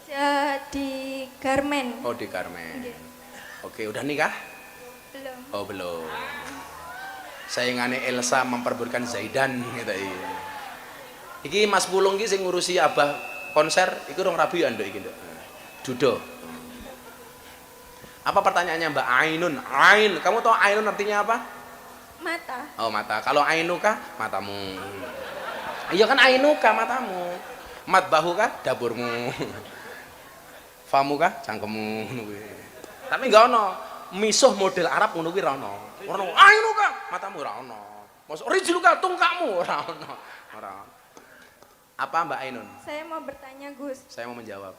Kerja di garmen. Oh, di Karmen. Iya. Oke, udah nikah? Belum. Oh, belum. Saingane Elsa memperebutkan Zaidan gitu iki. Mas Pulung ki sing ngurusi Abah konser iku rong rabi ya, Nduk iki, Nduk. Judo. Apa pertanyaannya Mbak Ainun? Ain, kamu tahu Ainun artinya apa? Mata. Oh, mata. Kalau Ainuka, matamu. Iya kan Ainuka, matamu. Matbahu kah? Dapurmu. Famuka? Cangkemmu. Tapi enggak ono. Misuh model Arab ngono kuwi ra ono. Ora ono. Ainuka, matamu ra ono. Mosok rijluka tungkakmu ora ono. Ora. Apa Mbak Ainun? Saya mau bertanya Gus, Saya mau menjawab.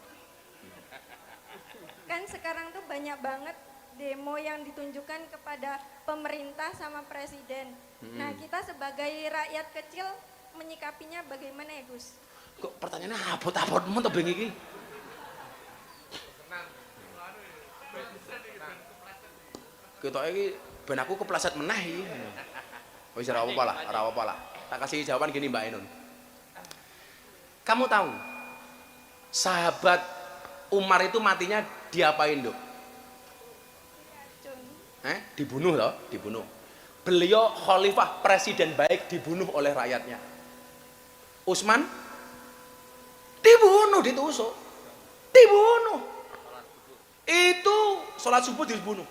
kan sekarang tuh banyak banget demo yang ditunjukkan kepada pemerintah sama presiden. Nah kita sebagai rakyat kecil menyikapinya bagaimana ya Gus? Kok pertanyaannya abot-abotmu to beng iki? Ketoke iki ben aku kepleset meneh iki. Wis ora apa-apa lah, ora apa-apa lah. Tak kasih jawaban gini Mbak Ainun. Kamu tahu sahabat Umar itu matinya diapain, Dok? Dibunuh loh, dibunuh. Beliau khalifah presiden baik dibunuh oleh rakyatnya. Utsman dibunuh, ditusuk. Dibunuh. Itu sholat subuh dibunuh.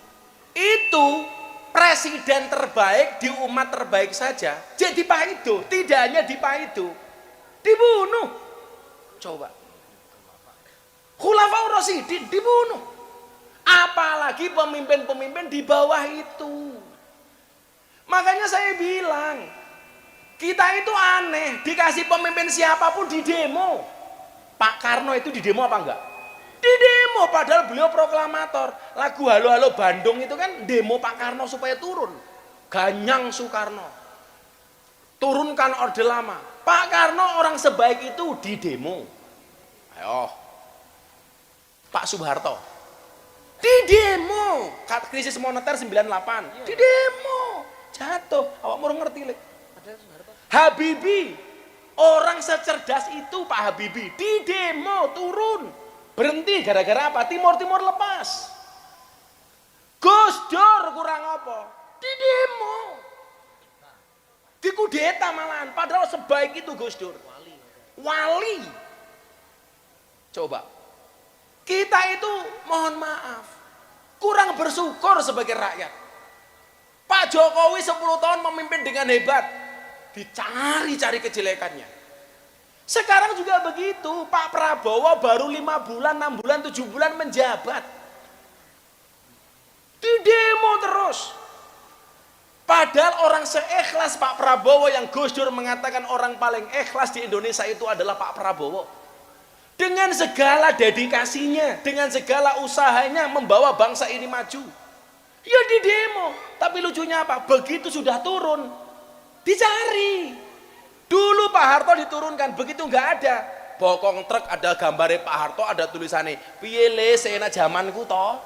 Itu presiden terbaik di umat terbaik saja. Jadi Paido, tidak hanya di Paido. Dibunuh. Coba. Khulafaur Rasyidin dibunuh. Apalagi pemimpin-pemimpin di bawah itu. Makanya saya bilang, kita itu aneh, dikasih pemimpin siapapun di demo. Pak Karno itu di demo apa enggak? Di demo, padahal beliau proklamator. Lagu Halo Halo Bandung itu kan demo Pak Karno supaya turun. Ganyang Soekarno. Turunkan Orde Lama. Pak Karno orang sebaik itu di demo. Ayo. Pak Soeharto di demo, krisis moneter 98 di demo, jatuh, awak mau ngerti lek. Habibie, orang secerdas itu Pak Habibie di demo turun, berhenti gara-gara apa? Timur lepas. Gus Dur kurang apa? Di demo, di kudeta malahan, padahal sebaik itu Gus Dur. Wali. Coba. Kita itu mohon maaf kurang bersyukur sebagai rakyat. Pak Jokowi 10 tahun memimpin dengan hebat, dicari-cari kejelekannya. Sekarang juga begitu, Pak Prabowo baru 5 bulan, 6 bulan, 7 bulan menjabat, di demo terus. Padahal orang seikhlas Pak Prabowo yang Gus Dur mengatakan orang paling ikhlas di Indonesia itu adalah Pak Prabowo. Dengan segala dedikasinya, dengan segala usahanya membawa bangsa ini maju. Ya di demo, tapi lucunya apa? Begitu sudah turun, dicari. Dulu Pak Harto diturunkan, begitu nggak ada. Bokong truk ada gambarnya Pak Harto, ada tulisannya, piye le sena zamanku toh.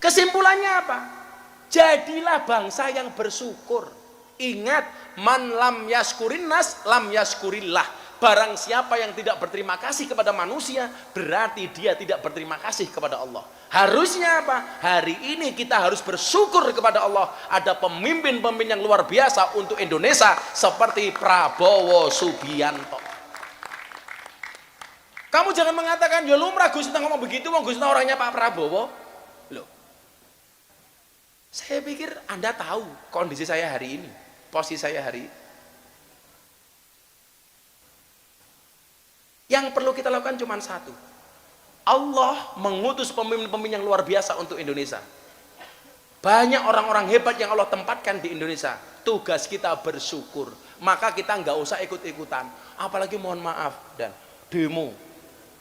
Kesimpulannya apa? Jadilah bangsa yang bersyukur. Ingat, man lam yaskurin nas, lam yaskurillah. Barang siapa yang tidak berterima kasih kepada manusia, berarti dia tidak berterima kasih kepada Allah. Harusnya apa? Hari ini kita harus bersyukur kepada Allah. Ada pemimpin-pemimpin yang luar biasa untuk Indonesia seperti Prabowo Subianto. Kamu jangan mengatakan, ya lumrah Gus Miftah ngomong begitu, Gus Miftah orangnya Pak Prabowo. Loh, saya pikir Anda tahu kondisi saya hari ini, posisi saya hari ini. Yang perlu kita lakukan cuma satu. Allah mengutus pemimpin-pemimpin yang luar biasa untuk Indonesia. Banyak orang-orang hebat yang Allah tempatkan di Indonesia. Tugas kita bersyukur. Maka kita nggak usah ikut-ikutan. Apalagi mohon maaf dan demo.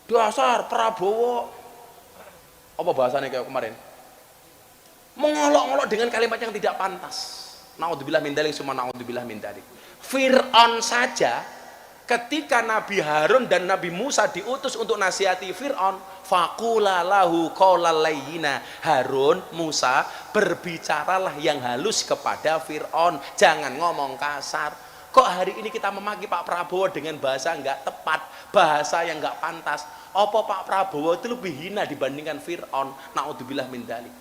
Dasar Prabowo. Apa bahasanya kayak kemarin? Mengolok-olok dengan kalimat yang tidak pantas. Naudzubillah min dzalik, summa naudzubillah min dzalik. Fir'aun saja ketika Nabi Harun dan Nabi Musa diutus untuk nasihati Fir'aun, faqula lahu qaulal layyina. Harun, Musa, berbicaralah yang halus kepada Fir'aun, jangan ngomong kasar. Kok hari ini kita memaki Pak Prabowo dengan bahasa enggak tepat, bahasa yang enggak pantas? Apa Pak Prabowo itu lebih hina dibandingkan Fir'aun? Naudzubillah min dzalik.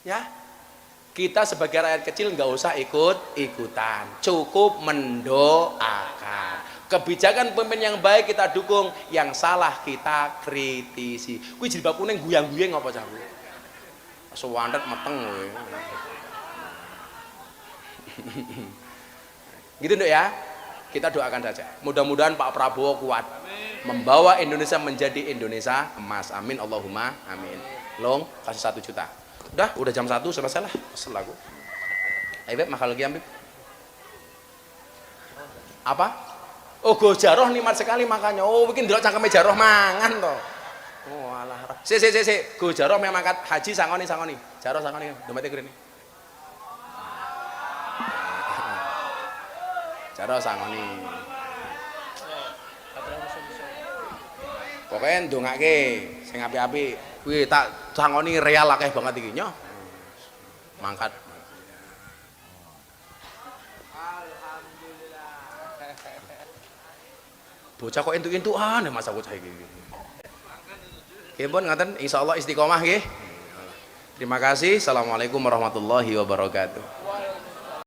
Ya, kita sebagai rakyat kecil nggak usah ikut-ikutan, cukup mendoakan. Kebijakan pemimpin yang baik kita dukung, yang salah kita kritisi. Kuwi jilbab kuning guyang-guyang apa cah kuwi? Sewandet meteng kowe. Gitu Nduk ya. Kita doakan saja. Mudah-mudahan Pak Prabowo kuat membawa Indonesia menjadi Indonesia emas. Amin Allahumma amin. Long kasih 1 juta. Udah jam 1 selesai lah, kesel aku. Ayo Beb, makan lagi Beb. Apa? Oh, go jaroh nikmat sekali makanya. Oh, bikin delok cangkeme jaroh mangan toh. Oh, alah. Si. Go jaroh memang mangkat haji sangoni. Jaroh sangoni, dompete grene. Jaroh sangoni. Pokoknya ndongake sing apik-apik. Kuwi tak sangoni real akeh banget iki nyo. Mangkat. Bocah kok entuk-entukan masa bocah iki. Nggih pun ngaten insyaallah istiqomah nggih. Terima kasih. Assalamualaikum warahmatullahi wabarakatuh.